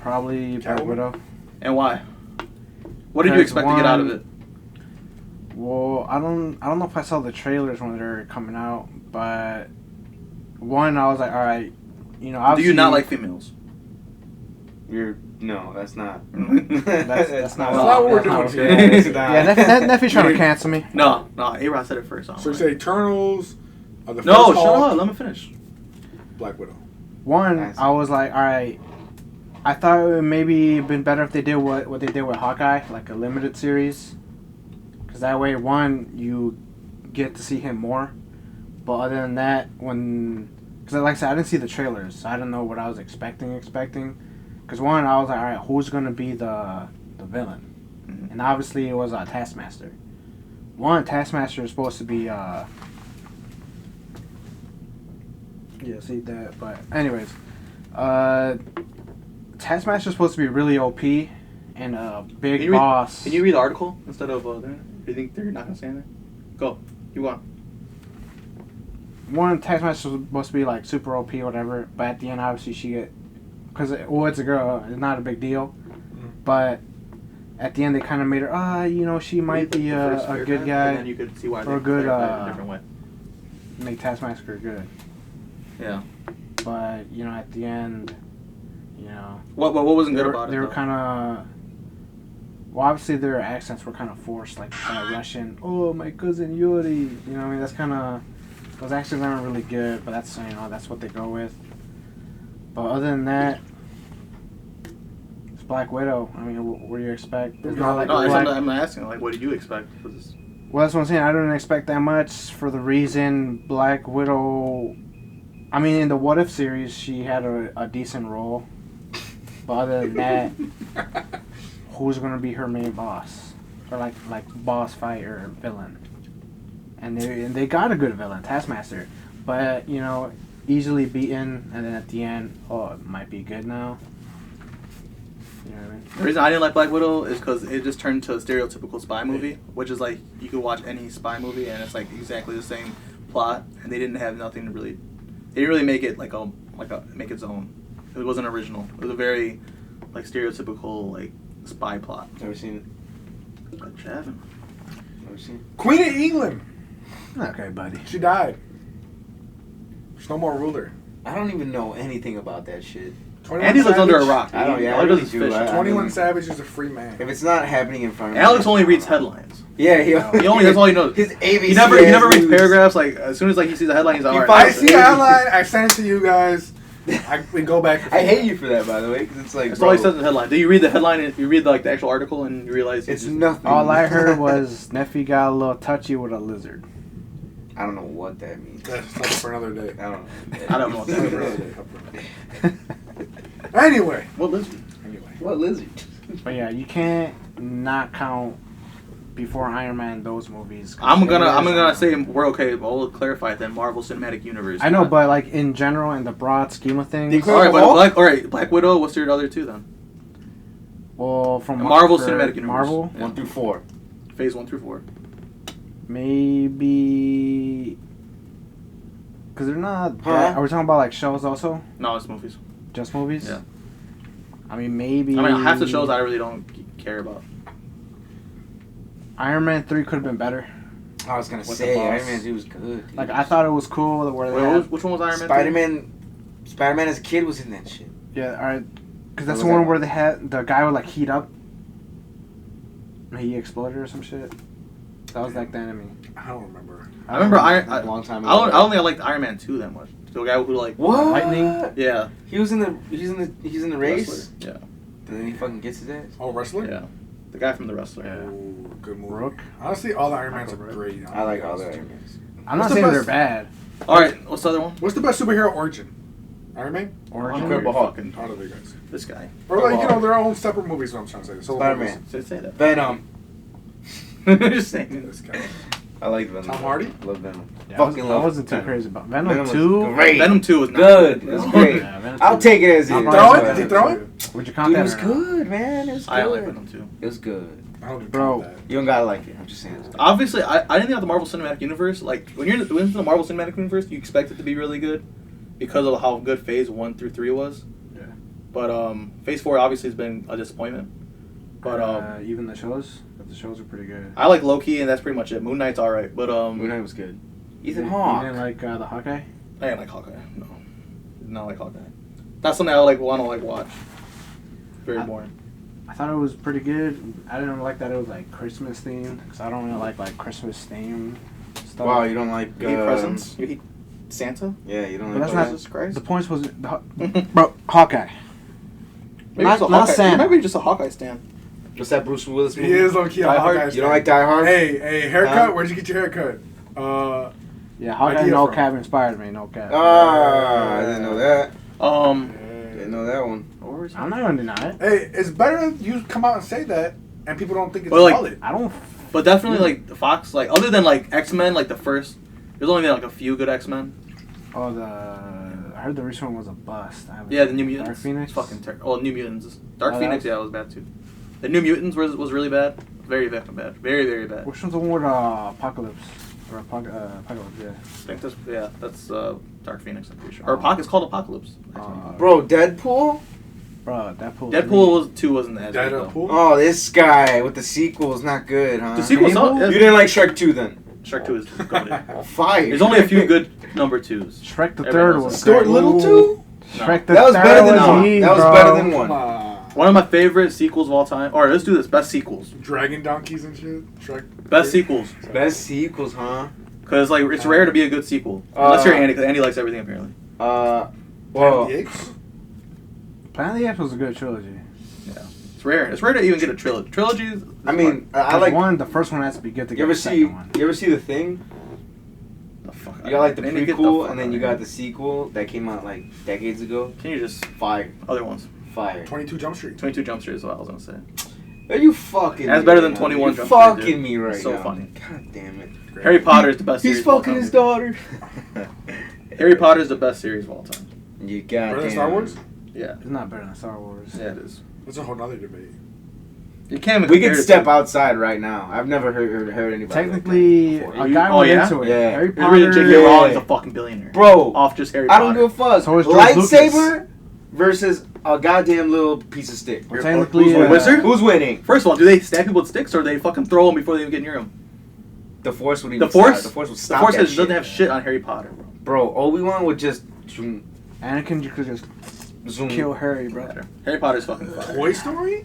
Probably Black Catwoman? Widow. And why? What did you expect to get out of it? Well, I don't know if I saw the trailers when they were coming out, but one, I was like, all right, you know, Do obviously, you not like females? No, that's not. That's not what we're doing here. It's not. Yeah, Neffy's trying to cancel me. No, A-Rod said it first. So you say Eternals, the first no, shut Hulk, up. Let me finish. Black Widow. One, Nice. I was like, all right, I thought it would maybe been better if they did what they did with Hawkeye, like a limited series, because that way, one, you get to see him more. But other than that, because like I said, I didn't see the trailers, so I didn't know what I was expecting. Because one, I was like, all right, who's gonna be the villain? Mhm. And obviously, it was Taskmaster. One, Taskmaster is supposed to be yeah, see that. But anyways, Taskmaster is supposed to be really OP and a big boss. Can you read the article instead of there? Do you think they're not gonna say anything? Go. You want? One, Taskmaster was supposed to be like super OP or whatever, but at the end, obviously, she get it's a girl, it's not a big deal. But at the end, they kind of made her, you know, she might be a good guy. And then you could see why or they good, clarified it a different way. Make Taskmaster good. Yeah. But you know, at the end, you know, What wasn't they good were, about it? they were though? kind of. Well, obviously their accents were kind of forced, like Russian. Oh, my cousin Yuri. You know, what I mean, that's kind of. Those accents aren't really good, but that's that's what they go with. But other than that, it's Black Widow. I mean, what do you expect? There's not like No, Black- I'm not asking. Like, what did you expect? Well, that's what I'm saying. I didn't expect that much for the reason Black Widow. I mean, in the What If series, she had a decent role. But other than that, who's gonna be her main boss, or like boss fight or villain? And they got a good villain, Taskmaster, but you know, easily beaten. And then at the end, it might be good now. You know what I mean? The reason I didn't like Black Widow is because it just turned to a stereotypical spy movie, which is like you could watch any spy movie and it's like exactly the same plot, and they didn't have nothing to really. They didn't really make it like a make its own. It wasn't original. It was a very like stereotypical like spy plot. Never seen it. But you haven't. Never seen it. Queen of England. Okay, buddy. She died. There's no more ruler. I don't even know anything about that shit. 21 Andy lives under a Savage. rock. I don't- yeah, I Alex really is do. fishing. 21 Savage is a free man. If it's not happening in front of me. Alex only reads headlines. Yeah, He only that's all he knows. His ABC. He never reads paragraphs. Like as soon as like he sees a headline, he's like, You all find- right. I see a headline. I send it to you guys. We go back. I hate you for that, by the way, because it's like. That's all he says in the headline. Do you read the headline and you read like the actual article and you realize It's just, nothing. All I heard was Neffy got a little touchy with a lizard. I don't know what that means. That's something for another day. I don't know. I don't know what Something for that another day. Anyway. What lizard? Anyway. What lizard? But yeah, you can't not count before Iron Man those movies. 'cause I'm it gonna is- say we're okay, but we'll clarify it then. Marvel Cinematic Universe. I know, but like in general, in the broad scheme of things. The all right, Hulk? but Black Widow. What's your other two then? Well, from Marvel for Cinematic Universe. Marvel, Yeah. 1 through 4. Phase 1 through 4. maybe because they're not. Huh? Are we talking about like shows also? No, it's movies. Just movies? Yeah. I mean, maybe. I mean, half the shows I really don't care about. Iron Man 3 could have been better. I was gonna With say the boss. Iron Man 2 was good. Dude. Like I thought it was cool where they Wait, had, which one was Iron Man? Spider-Man as a kid was in that shit. yeah, all right, because that's What the was one that? where they had the guy would like heat up. And he exploded or some shit. That was like the enemy. I don't remember. I remember A long time ago. I don't think I liked Iron Man 2 that much. The guy who like What? Lightning? yeah. He's in the race. Wrestler. Yeah. And then he fucking gets his ass. Oh, wrestler? Yeah. The guy from the wrestler. Yeah. Ooh, good movie. Rook? Honestly, all the Iron Mans are Michael great. I like all the Iron Mans. I'm What's not the saying they're best- bad. All right. What's the other one? What's the best superhero origin? Iron Man? Origin. Incredible Hulk. Fucking Out of the guys. this guy. Or like, their own separate movies, what I'm trying to say. Solo Spider-Man. movies. Say that. Venom. Just saying. This guy. I like Venom. Tom Hardy? Love Venom. Yeah, Fucking I love wasn't too Venom. crazy about Venom Venom was 2. great. Venom 2 was not Good. It was great. Yeah, Venom I'll 2. take it as it. I'll Throw That's it? why- Did he throw it? Would you count Dude, that? it was or not? good, man. It was good. I like Venom 2. It was good. I don't Bro. count that. You don't gotta like it. I'm just saying. Obviously, I didn't think of the Marvel Cinematic Universe. Like, when you're into the Marvel Cinematic Universe, you expect it to be really good because of how good Phase 1 through 3 was. Yeah. But Phase 4 obviously has been a disappointment. But even the shows are pretty good. I like Loki, and that's pretty much it. Moon Knight's alright, but Moon Knight was good. Ethan You Hawke. didn't like the Hawkeye? I didn't like Hawkeye. No, did not like Hawkeye. That's something I like want to like watch. Very boring. I thought it was pretty good. I didn't like that it was like Christmas themed because I don't really like Christmas themed stuff. Wow, you don't like You hate presents? You hate Santa? Yeah, you don't But like that's not Jesus Christ. the point. Was bro Hawkeye? Maybe Not- just a not Hawkeye. Santa. Maybe just a Hawkeye stand. What's that Bruce Willis He movie? is low key a Die Hard? Hawkeye. You don't like Die Hard? Hey, haircut? Huh? Where'd you get your haircut? Yeah, Hawkeye Idea No from- Cap inspired me. No Cap. Ah, I didn't know that. Didn't know that one. I'm not gonna deny it. Hey, it's better you come out and say that, and people don't think it's Well, like- solid. I don't. But definitely like the Fox, like other than like X-Men, like the first, there's only been like a few good X-Men. Oh, I heard the recent one was a bust. Yeah, the New Mutants. Dark Phoenix. Fucking terrible. Well, New Mutants. Dark Oh, Phoenix, that- yeah, it was bad too. The New Mutants was really bad. Very fucking bad. Very, very bad. Which one's the one with Apocalypse? Or Apocalypse, yeah. I think that's Dark Phoenix, I'm pretty sure. Or it's called Apocalypse. Bro, Deadpool? Bro, Deadpool. Deadpool 2 wasn't as good though. Deadpool? Oh, this guy with the sequel's not good, huh? The sequel's Fable? not. You didn't like Shrek 2 then? Shrek 2 is good. Fire. There's only a few good number 2s. Shrek the Everyone third else was is- Stuart great. Little 2? Shrek the That was third better than was one. heat, That was bro. better than Come one. on. One of my favorite sequels of all time. Alright, let's do this. Best sequels. Dragon donkeys and shit. Shrek. Best sequels. Best sequels, huh? Because like it's rare to be a good sequel. Unless you're Andy, because Andy likes everything apparently. Well, Planet of the Apes? Planet of the Apes was a good trilogy. It's rare. It's rare to even get a trilogy. Trilogies. I mean, I There's like. one. The first one has to be good to get You ever the see? second one. You ever see The Thing? The fuck. You got like the Man, you get prequel, fuck and then out you of got here. the sequel that came out like decades ago. Can you just Fire, other ones? fire. 22 Jump Street. 22 Jump Street is what I was gonna say. Are you fucking? That's me better right than now? 21 You're Jump Street, fucking dude. me right It's so now. funny. God damn it. Harry Potter is the best series. He's of all fucking time. his daughter. Harry Potter is the best series of all time. You Better goddamn. than Star Wars? Yeah. It's not better than Star Wars. Yeah, it is. That's a whole nother debate. You can't even We compare can the step two. outside right now. I've never heard anybody. Technically, like that a guy Oh, went yeah? into it. Yeah. Harry You're reading J.K. Potter. Rowling's a fucking billionaire. Bro, Off just Harry I Potter. don't give a fuck. So is George Lightsaber versus a goddamn little piece of stick. Well, technically, Who's a wizard? Who's winning? First of all, do they stab people with sticks or do they fucking throw them before they even get near them? The Force would even The Force? stop. The Force would The stop Force that doesn't shit. have shit on Harry Potter, bro. Bro, Obi-Wan would just zoom. Anakin, you could just zoom. kill Harry, bro. Harry Potter's fucking fire. Toy Story?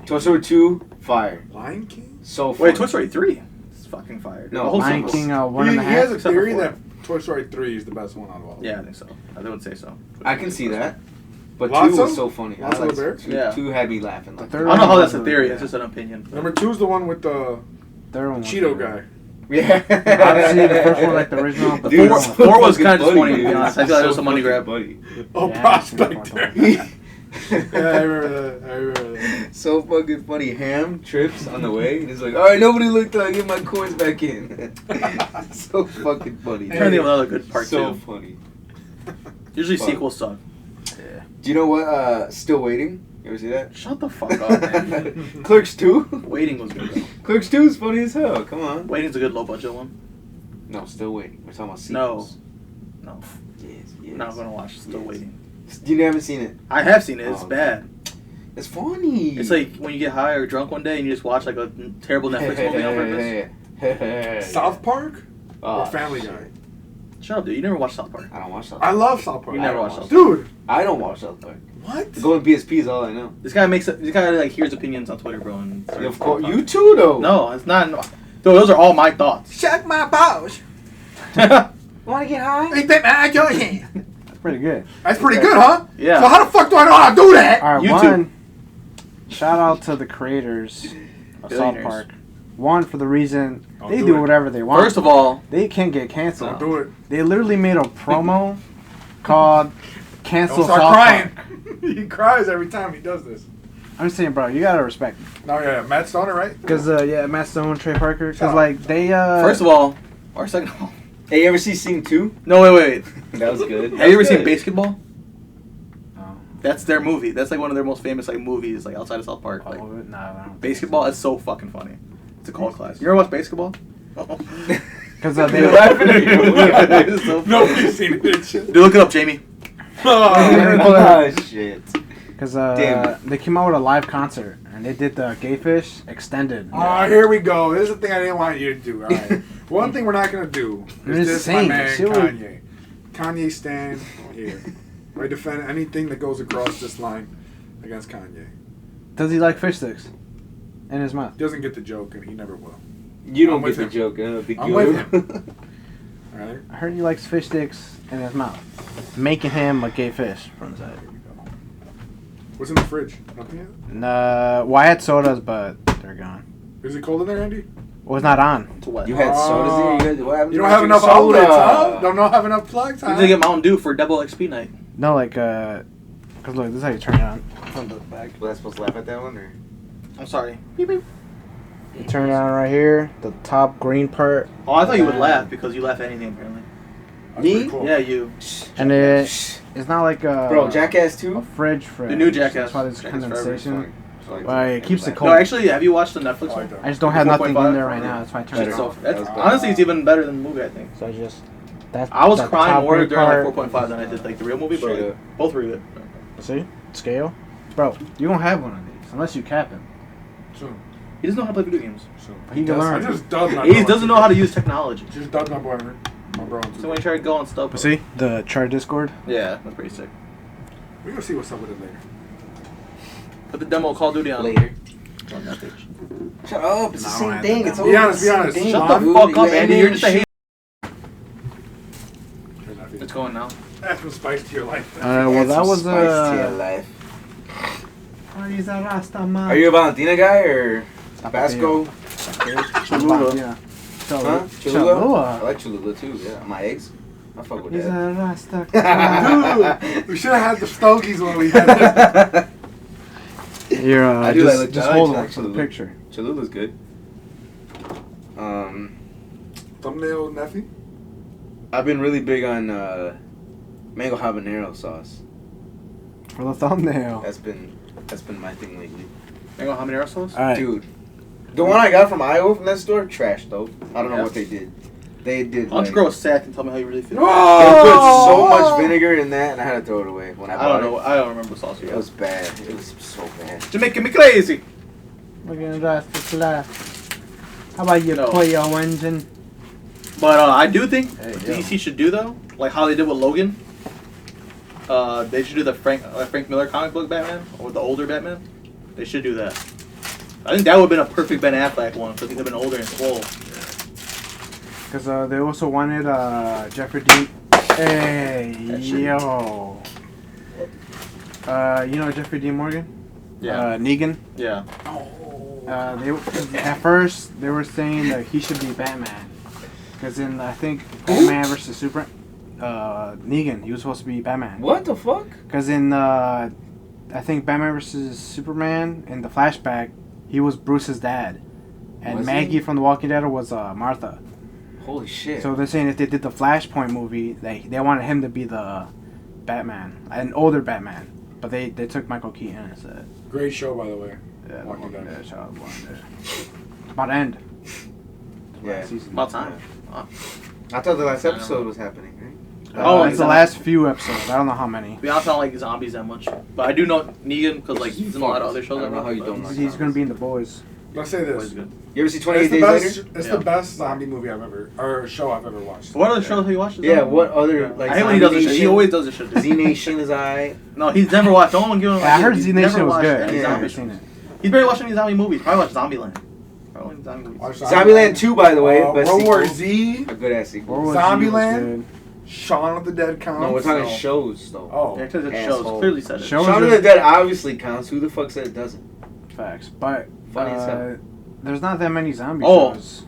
Toy Story 2, fire. Lion King? So fire. Wait, Toy Story 3? It's fucking fire. No, The whole Lion sequel. King, one He and a has half. a except for theory four. that Toy Story 3 is the best one out of all. Yeah, I think so. I would say so. I can see that. But Lotso? 2 was so funny. Lotso I like the Bear? 2. Yeah. 2 had me laughing. The Like, third I don't know how one that's a was theory. really It's just an opinion. Number 2 is the one with the Third one was Cheeto good. guy. yeah. Obviously, the first one, like the original. The Dude, fourth so one. Four was fucking kinda funny, disappointing, to be dude. honest. I feel like it was a money grab. Buddy. Oh, Yeah, Prospector. yeah. Yeah, I remember that. So fucking funny. Ham trips on the way. And he's like, all right, nobody look till I get my coins back in. So fucking funny. I'm trying to think of another good part So too. funny. Usually Fuck. sequels suck. Do you know what? Still Waiting. You ever see that? Shut the fuck up, man. Clerks 2. Waiting was good though. Clerks 2 is funny as hell. Come on. Waiting's a good low budget one. No, Still Waiting. We're talking about No. sequels. No. Yes, yes. I'm not gonna watch Still Yes. Waiting. You haven't seen it. I have seen it. It's Oh, bad. It's funny. It's like when you get high or drunk one day and you just watch like a terrible Netflix movie on purpose. South Park Oh, or Family shit. Guy? Shut up, dude. You never watched South Park. I don't watch South I Park. love South Park. You I never don't watched watch South Park. Dude, I don't watch South Park. what? Going PSP is all I know. This guy like hears opinions on Twitter, bro. And Yeah, of course, you too though. No, it's not. Dude, those are all my thoughts. Shake my balls. Want to get high? Ain't that my your hand? That's pretty good. That's pretty good, huh? Yeah. So how the fuck do I know how to do that? All right, YouTube. one. Shout out to the creators of South Billionaires. Park. One, for the reason Don't they do do it. whatever they want. First of all, they can't get Don't canceled. do it. They literally made a promo called "Cancel Don't start South crying. Park." He cries every time he does this. I'm just saying, bro, you gotta respect me. No, yeah, Matt Stoner, right? Because, Matt Stone, Trey Parker, because, Oh. like, they, First of all, or second of all. Hey, you ever see Sing 2? No, wait. That was good. Have you ever seen Basketball? Oh. That's their movie. That's like one of their most famous like movies, like outside of South Park. Like, Oh, nah, I don't. Basketball is so fucking funny. It's a cult class. You ever watch Basketball? Because, You're they, laughing at you. It's so funny. Nobody's seen it. Shit. Dude, look it up, Jamie. Oh, shit. because, Damn. they came out with a live concert, and they did the Gay Fish extended. Oh, here we go. This is the thing I didn't want you to do. All right. One thing we're not going to do You're is this my insane. man, See what- Kanye. Kanye stand here. I defend anything that goes across this line against Kanye. Does he like fish sticks in his mouth? He doesn't get the joke, and he never will. You don't I'm with get the him. joke, huh? Big I'm yo. with him. All right? I heard he likes fish sticks in his mouth, making him a gay fish from the side. Here we go. What's in the fridge? Nothing yet? Nah, well, I had sodas, but they're gone. Is it cold in there, Andy? Well, it's not on. To what? You had sodas there? What happened You to don't have your enough soda? outlets, huh? Don't have enough plugs, You huh? need to get Mountain Dew for double XP night. No, like, because look, this is how you turn it on. From the back. Was I supposed to laugh at that one, or? I'm sorry. You turn it on right here, the top green part, Oh, I thought you would laugh because you laugh at anything apparently. That's Me? pretty cool. Yeah, you. and it's not like a Bro, Jackass a 2? fridge. The new Jackass. That's why there's Jackass Forever. condensation. Like, But it keeps it No, cold. actually, have you watched the Netflix I like one? that. I just don't have nothing 4.5? in there right now. That's why I turned it It's Better. off. so, that's, That was better. honestly, it's even better than the movie, I think. So I just that's. I was that crying top more green during part. like 4.5 than I did like the real movie, but Straight like, up. both were good. See scale, bro. You won't have one of these unless you cap him. Soon. He doesn't know how to play video games. Soon. He can I learn. just dubbed my He bro. doesn't know how to use technology. Just dubbed my boy, my bro. So when you try to go on stuff, See the chart Discord. yeah, that's pretty sick. We're gonna see what's up with it later. Put the demo of Call of Duty on Later. on that page. Shut up, it's the No, I same don't thing. have It's to. always Be honest, the be same honest. thing. Shut the Dude, fuck up, Andy. You're just a hater. Turn that It's video. going now. Add some spice to your life. Well, Add that some was spice to your life. He's a Rasta man. Are you a Valentina guy or Tabasco? Cholula. Yeah. Huh? Cholula? I Cholula. like Cholula too, yeah. My eggs. I fuck with He's that. a Rasta. Dude, we should have had the Stogies when we had this. Here, I do like just I hold like on for the Cholula. picture. Cholula's good. Thumbnail Neffy? I've been really big on mango habanero sauce. For the thumbnail. That's been my thing lately. Mango habanero sauce? All right. Dude, the one I got from Iowa from that store, trash though. I don't know Yeah. what they did. They did. Why don't you grow a sack and tell me how you really feel? They put so much vinegar in that, and I had to throw it away when I I bought don't know. I don't remember what sauce you it. It got. was bad. It was so bad. You're making me crazy. We're gonna drive to class. How about you No. play your engine? But I do think Hey, what yo. DC should do though, like how they did with Logan. They should do the Frank Miller comic book Batman or the older Batman. They should do that. I think that would have been a perfect Ben Affleck one because he'd have been older and swole. Because they also wanted Jeffrey Dean. Hey, That shit. yo. You know Jeffrey Dean Morgan? Negan. Yeah. At first they were saying that he should be Batman. Because in I think Batman vs Super, Negan, he was supposed to be Batman. What the fuck? Because in I think Batman vs Superman in the flashback, he was Bruce's dad, and Was he? Maggie from The Walking Dead was Martha. Holy shit. So they're saying if they did the Flashpoint movie, they wanted him to be the Batman, an older Batman, but they took Michael Keaton instead. Great show, by the way. Yeah, Walking Walking Dead. Dead, shout out Walking Dead. About to end. Yeah. Last season. About time. I thought the last episode was happening, right? Oh, It's the exactly. last few episodes. I don't know how many. To be honest, I don't like zombies that much, but I do know Negan because like he's in a lot of other shows. I don't know how you don't like He's gonna be in The Boys. Let's say Always this. good. You ever see It's 28 the Days best. Later? It's Yeah. the best zombie movie I've ever, or show I've ever watched. What other shows have you watched? Yeah, what other, like, I hate when he does this shit. He Nation? always does this shit. Z Nation is I. No, he's never watched. Don't give him. Yeah, I heard he's Z never Nation was watched good. any Yeah. zombie I've seen shows. it. He's barely watched any zombie movies. Probably watched Zombieland. Probably watched zombie movies. Watch Zombieland 2, by the way. Best World War sequel. Z, A good ass sequel. World War Z was Zombieland? good. Shaun of the Dead counts. No, we're talking No. shows, though. Oh, Yeah, because it Asshole. shows. Clearly said it. Show- Shaun of the Dead obviously counts. Who the fuck said it doesn't? Facts, but Funny as hell. there's not that many zombie Oh. shows.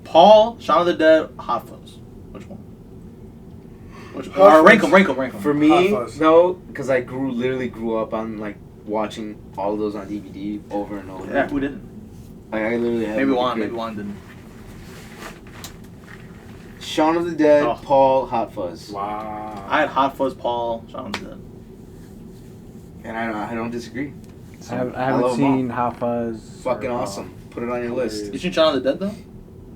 Paul, Shaun of the Dead, Hot Fuzz. Which one? Which Hot or rank Fuzz. them. For me, Hot Fuzz. no, because I literally grew up on like watching all of those on DVD over and over. Yeah, who didn't? Like I literally have. Maybe Juan didn't. Shaun of the Dead, Oh. Paul, Hot Fuzz. Wow. I had Hot Fuzz, Paul, Shaun of the Dead. And I don't disagree. I love haven't 'em all. seen Hot Fuzz. Fucking or, awesome. Put it on your list. You seen Shaun of the Dead though?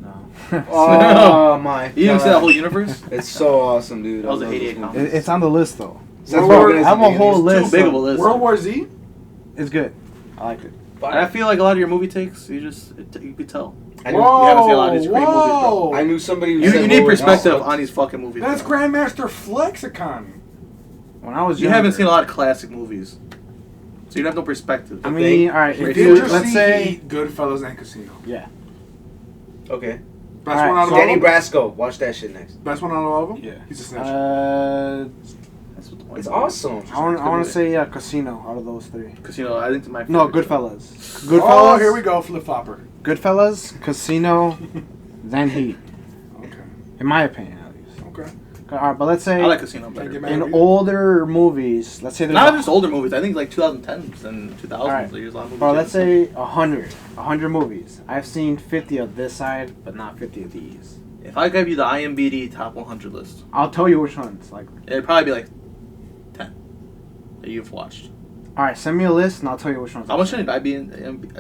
No. Oh my god. You didn't see that whole universe? It's so awesome, dude. That was I a love 88 those movies. comic. It's on the list though. Seth World- Rogen is I have a amazing. whole Too list. big of a list. World War Z? It's good. I like it. And I feel like a lot of your movie takes, you could tell. I knew, Whoa, you haven't seen a lot of these great movies, bro. I knew somebody who You said need World War perspective Z. on these fucking movies. That's bro. Grandmaster Flexicon. When I was You younger, haven't seen a lot of classic movies, so you have no perspective. I mean, all right. If Did you you let's see say, Goodfellas and Casino? yeah. Okay. Best Alright, one out of all Danny of them? Brasco. Watch that shit next. Best one out of all of them? Yeah. He's a snitch. That's what the point It's is. awesome. I want to say Casino out of those three. Casino, I think it's my No, favorite. Goodfellas. Oh, Goodfellas. here we go, flip flopper. Goodfellas, Casino, then Heat. Okay. In my opinion, at least. Okay. All right, but let's say I like Casino Can't better. get mad in at you. older movies, let's say there's Not just older movies. I think like 2010s and 2000s. Alright. There's a lot of movies. Bro, let's say 100 movies. I've seen 50 of this side, but not 50 of these. If I gave you the IMDb top 100 list, I'll tell you which ones. Like, it'd probably be like 10 that you've watched. all right, send me a list and I'll tell you which ones. How much should I be in?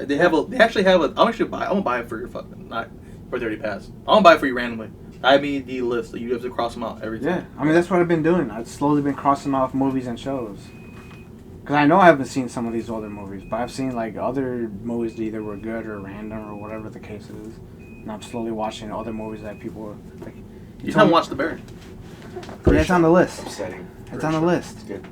They actually have a. I'm gonna buy it for your fucking not for 30 pass. I'm gonna buy it for you randomly. I mean the list that you have to cross them out every time. Yeah, I mean that's what I've been doing. I've slowly been crossing off movies and shows. Cause I know I haven't seen some of these older movies, but I've seen like other movies that either were good or random or whatever the case is. And I'm slowly watching other movies that people like. You haven't watched The Bear. Yeah, it's on the list. Upsetting. It's on the list. Good.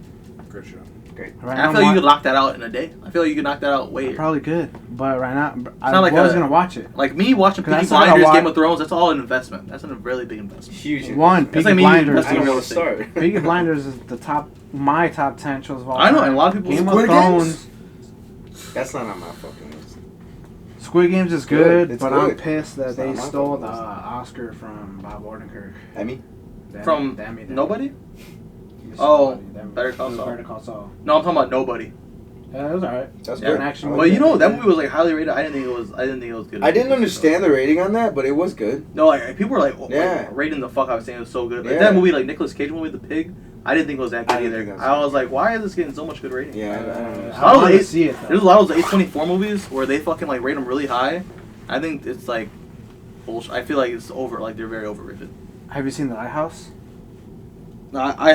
Good show. Great. Right I now, feel like you I'm could knock that out in a day. I feel like you could knock that out I way. probably could, but right now I not like was a- gonna watch it. Like me watching 'Cause I Peaky still gotta Blinders, watch- Game of Thrones. That's all an investment. That's a really big investment. Huge. One, It's Peaky like me Blinders. investing I in don't real know estate. start. Peaky Blinders is my top 10 shows of all I know, time. and a lot of people- Game of Squid Thrones. That's not on my fucking list. Squid Games is Good, good, it's but I'm good. pissed that It's they not my stole fucking the list. Oscar from Bob Odenkirk. Emmy? From Dammy. Nobody? Yes, Oh, Dammy. Better Call It was Saul. Better Call Saul. No, I'm talking about Nobody. Yeah, it was alright. That's Yeah. good. An action I like Well, you that. know that movie was like highly rated. I didn't think it was good. I didn't understand the rating on that, but it was good. No, like people were like, Yeah. rating the fuck out, saying it was so good. Like Yeah. that movie, like Nicolas Cage movie, The Pig. I didn't think it was that I good didn't either. think that was I was like, why is this getting so much good rating? Yeah, I don't know. I want to see it There's a though. lot of those A24 movies where they fucking like rate them really high. I think it's like bullshit. I feel like it's over. Like they're very overrated. Have you seen The Lighthouse? No, I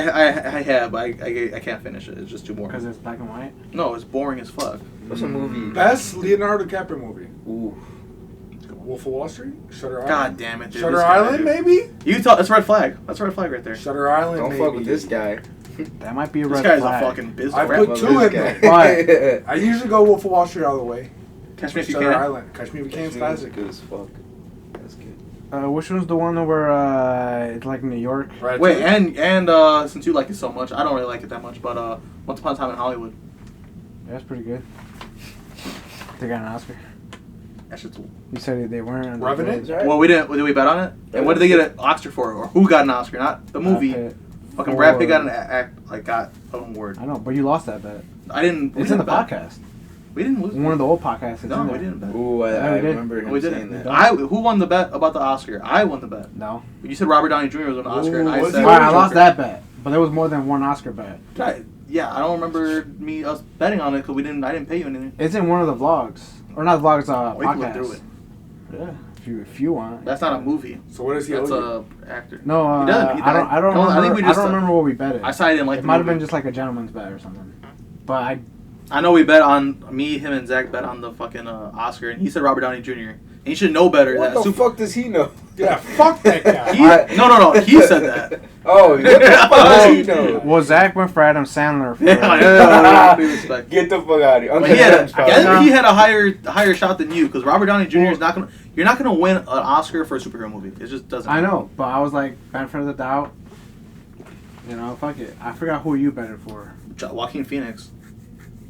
have, but I can't finish it. It's just too Because boring. it's black and white. No, it's boring as fuck. What's a movie? Best Leonardo DiCaprio movie. Ooh. Wolf of Wall Street? Shutter Island? God damn it, dude. Shutter this guy, Island, dude. maybe? You tell. That's a red flag. That's a red flag right there. Shutter Island, Don't maybe. fuck with this guy. That might be a This red guy's flag. a fucking business. I rat. put two in This there. guy. I usually go Wolf of Wall Street all the way. Catch Me If You Shutter Can. Island. Catch Me If You Can's classic. Good as fuck. That's good. Which one's the one where it's like New York? Right. Wait, and since you like it so much, I don't really like it that much. But Once Upon a Time in Hollywood, Yeah, that's pretty good. They got an Oscar. that shit's. You said they weren't. on the Revenant? board. Well, we didn't. Did we bet on it? And what did they get an Oscar for, or who got an Oscar? Not the movie. Brad Pitt. Fucking Brad Pitt Or- got got an award. I know, but you lost that bet. I didn't. we It's in the didn't bet. podcast. We didn't lose. One of the old podcasts. It's No, in we there. didn't bet. Ooh, Yeah, I we did. remember him We saying didn't. that. Who won the bet about the Oscar? I won the bet. No. You said Robert Downey Jr. was an Oscar, and I was said. he? Alright, I lost that bet, but there was more than one Oscar bet. Yeah, I don't remember us betting on it because we didn't. I didn't pay you anything. It's in one of the vlogs, or not vlogs, We can look through podcasts. it. Yeah, if you want. That's not a movie. So what is he That's owe a actor. No, He doesn't. He I don't. died. I don't No, remember. I think we I just, don't remember what we betted. I said I didn't like It the might have movie. been just like a gentleman's bet or something. But I know we bet on me, him, and Zach bet on the fucking Oscar, and he said Robert Downey Jr. And he should know better. What that the fuck does he know? Yeah, fuck that guy. No. He said that. Oh, what the fuck does he know? well, Zach went for Adam Sandler. For Yeah, we respect. Get the fuck out of here. But Okay, he had, that's fine. I think he had a higher shot than you because Robert Downey Jr. is not gonna. You're not gonna win an Oscar for a superhero movie. It just doesn't. I know, but I was like, benefit of the doubt. You know, fuck it. I forgot who you betted for. Joaquin Phoenix.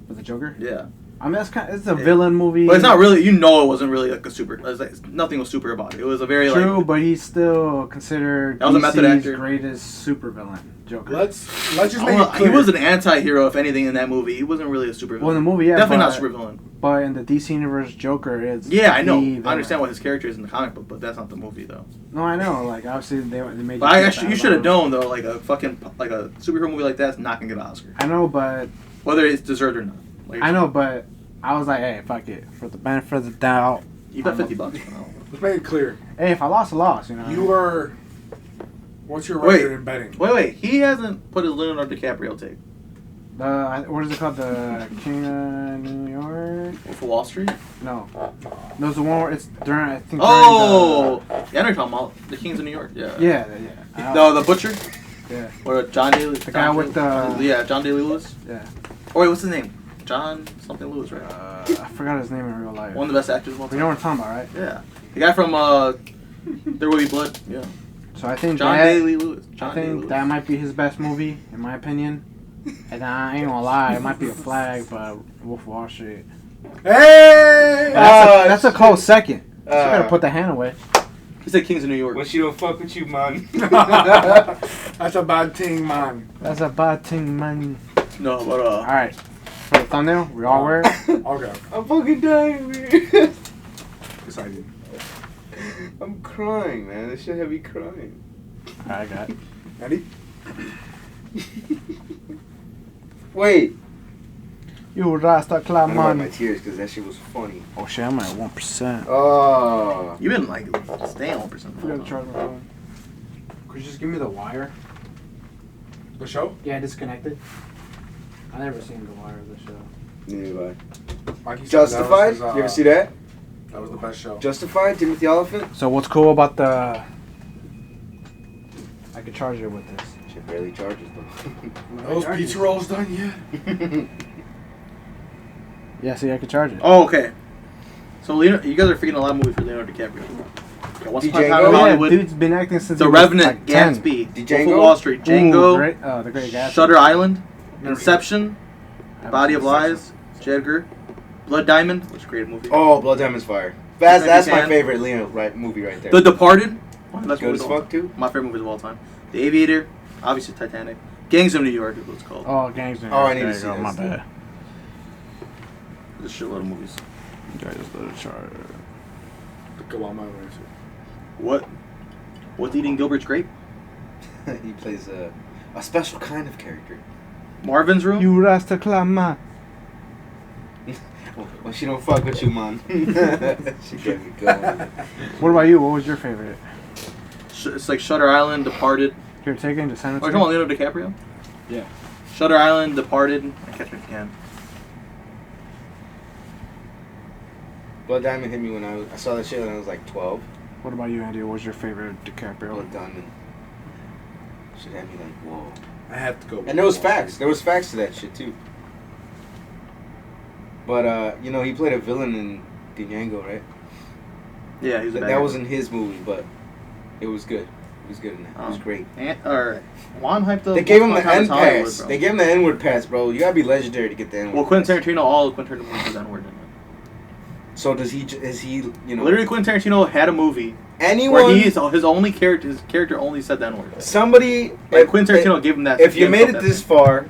For the Joker? Yeah. I mean, it's a villain movie. But it's not really. You know, it wasn't really like a super. It was like, nothing was super about it. It was a very True, like. but he's still considered That was a method DC's actor. greatest supervillain. Joker. Let's just make it He clear. was an anti-hero, if anything, in that movie. He wasn't really a supervillain. Well, in the movie, yeah, Definitely but, not a supervillain. But in the DC universe, Joker is. Yeah, I know. the I villain. understand what his character is in the comic book, but that's not the movie, though. No, I know. Like obviously they made. But you you should have known, though. Like a superhero movie like that's not gonna get an Oscar, I know, but whether it's deserved or not. Like, I know, but I was like, hey, fuck it, for the benefit of the doubt. You got $50 for that. Let's make it clear. Hey, if I lost, I lost. You know. You are. What's your record in betting? Wait. He hasn't put his Leonardo DiCaprio take. What is it called? The King of New York? Wolf of Wall Street? No. There's the one where it's during. I think. Oh! Yeah, I know you're talking about. The Kings of New York? Yeah. Yeah. No, the Butcher? Yeah. Or John Daly? The guy with the. Yeah, John Daly Lewis? Yeah. Oh, wait, what's his name? John something Lewis, right? I forgot his name in real life. One of the best actors of all You time. know what I'm talking about, right? Yeah. The guy from There Will Be Blood. Yeah. So I think John that, Daly Lewis. I think that might be his best movie, in my opinion. And I ain't gonna lie, it might be a flag, but Wolf of Wall Street. Hey! That's a close second. You gotta put the hand away. He said Kings of New York. When she don't fuck with you, man. That's a bad thing, man. That's a bad thing, man. No, but Alright. For the thumbnail, we all wear it. Okay. I'm fucking dying, man. Excited. I'm crying, man. This shit have me crying. Alright, I got it. Ready? Wait. You Rasta I'm gonna wipe my man. tears because that shit was funny. Oh shit, I'm at 1%. Oh. you've been like staying 1%. I forgot to charge my phone. Could you just give me the wire? The show? Yeah, disconnected. I never seen the wire of the show. Neither Mikey said Justified? that was his, You ever see that? That was the best show. Justified? Timothy Oliphant? So what's cool about the... I could charge it with this. Shit barely charges though. Those pizza rolls done yet? Yeah, see, I could charge it. Oh, okay. So you guys are freaking a lot of movies for Leonardo DiCaprio. Okay, Once Upon a Django? Time in Yeah, Hollywood, dude's been acting since The he was, Revenant, like 10. Gatsby, Wolf Django? of Wall Street, Django, Ooh, the Great Gatsby. Shutter Island, Never Inception, Body of Lies, J. Edgar, Blood Diamond, which is a great movie. Oh, Blood Diamond's fire. That's my Fan. favorite Leo movie right there. The Departed, one of the best Good movies as of all fuck too. My favorite movies of all time. The Aviator, obviously Titanic, Gangs of New York is what it's called. Oh, Gangster. Oh, I need There to you see go, this. my bad. There's a shitload of movies. I just let it charge. Go on my way too. What's eating Gilbert's grape? He plays a special kind of character. Marvin's Room. You Rasta Klama. Well, she don't fuck with you, man. She get me going. What about you? What was your favorite? It's like Shutter Island, Departed. Here, take it and just send it Oh, to you're talking me. about Leonardo DiCaprio? Yeah. Shutter Island, Departed, and Catch Me If You Can. Blood Diamond hit me when I saw that shit when I was like 12. What about you, Andy? What was your favorite DiCaprio? Blood Diamond. Shit had me like, whoa. I have to go. And there was facts. There was facts to that shit too. But he played a villain in Django, right? Yeah, he was a bad That guy. wasn't his movie, but it was good. It was good in that. It was great. Alright. Juan hyped up. They gave him Once the Upon a N Time in Hollywood, pass. bro. They gave him the N-word pass, bro. You gotta be legendary to get the N-word. Well, Quentin Tarantino, all of Quentin Tarantino has N-word in it. So does he? Is he? Literally, Quentin Tarantino had a movie anyone? where his only character, his character only said the N-word. Somebody. Like Quentin Tarantino gave him that. If you gave made himself it that this thing. far,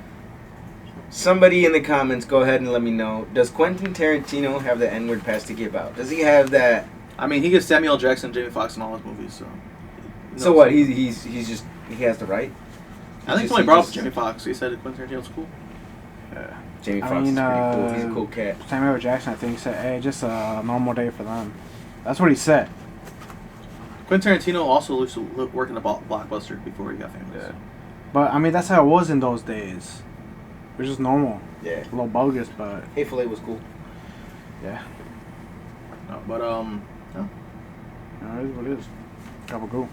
somebody in the comments, go ahead and let me know. Does Quentin Tarantino have the N-word pass to give out? Does he have that? I mean, he gives Samuel Jackson, Jamie Foxx in all his movies, so. So what? He's just he has the right. I think He somebody brought up just- Jamie Foxx. He said Quentin Tarantino's cool. Yeah. Jamie I Foxx mean, is pretty cool. He's a cool cat. Samuel Jackson, I think, said, hey, just a normal day for them. That's what he said. Quentin Tarantino also used to work in a Blockbuster before he got famous. Yeah. But, I mean, that's how it was in those days. It was just normal. Yeah. A little bogus, but, Hateful Eight was cool. yeah. No, but, no. It is what it is. Gabagool.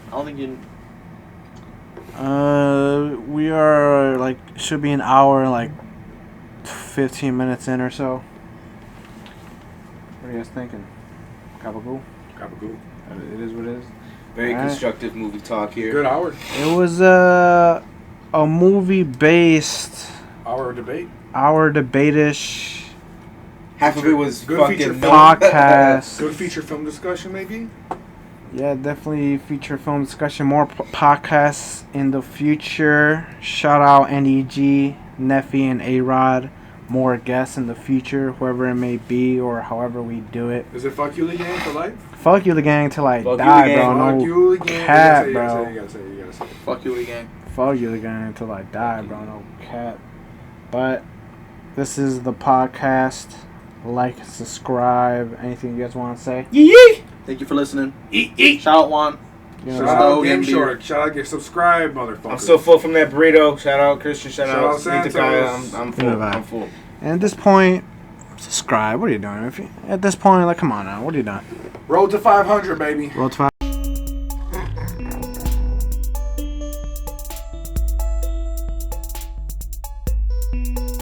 I don't think you. We are, like, should be an hour, like, 15 minutes in or so. What are you guys thinking? Gabagool? Gabagool. It is what it is. Very Alright. constructive movie talk here. Good hour. It was a movie based Hour of debate. hour debate-ish Half of it was Good fucking feature no- film. podcast. Good feature film discussion, maybe. Yeah, definitely feature film discussion. More podcasts in the future. Shout out NEG, Neffy, and Arod. More guests in the future, whoever it may be, or however we do it. Is it fuck you the gang for life? Fuck you, the gang, till I Fuck you, die, the bro. gang. Fuck No you the gang. cap, You bro. gotta say it. Fuck you, gang. Fuck you, the gang, until I die, bro. No cap. But this is the podcast. Like, subscribe. Anything you guys want to say? Yee! Thank you for listening. Eat. Shout out Juan. You know, Shout out Stowe, GameShore. Shout out subscribe, motherfucker. I'm still full from that burrito. Shout out Christian. Shout Shout out out Santos. Nitakaya. I'm full. Yeah, I'm full. and at this point, subscribe. What are you doing? At this point, like, come on now. What are you doing? Road to 500, baby. Roll to 5.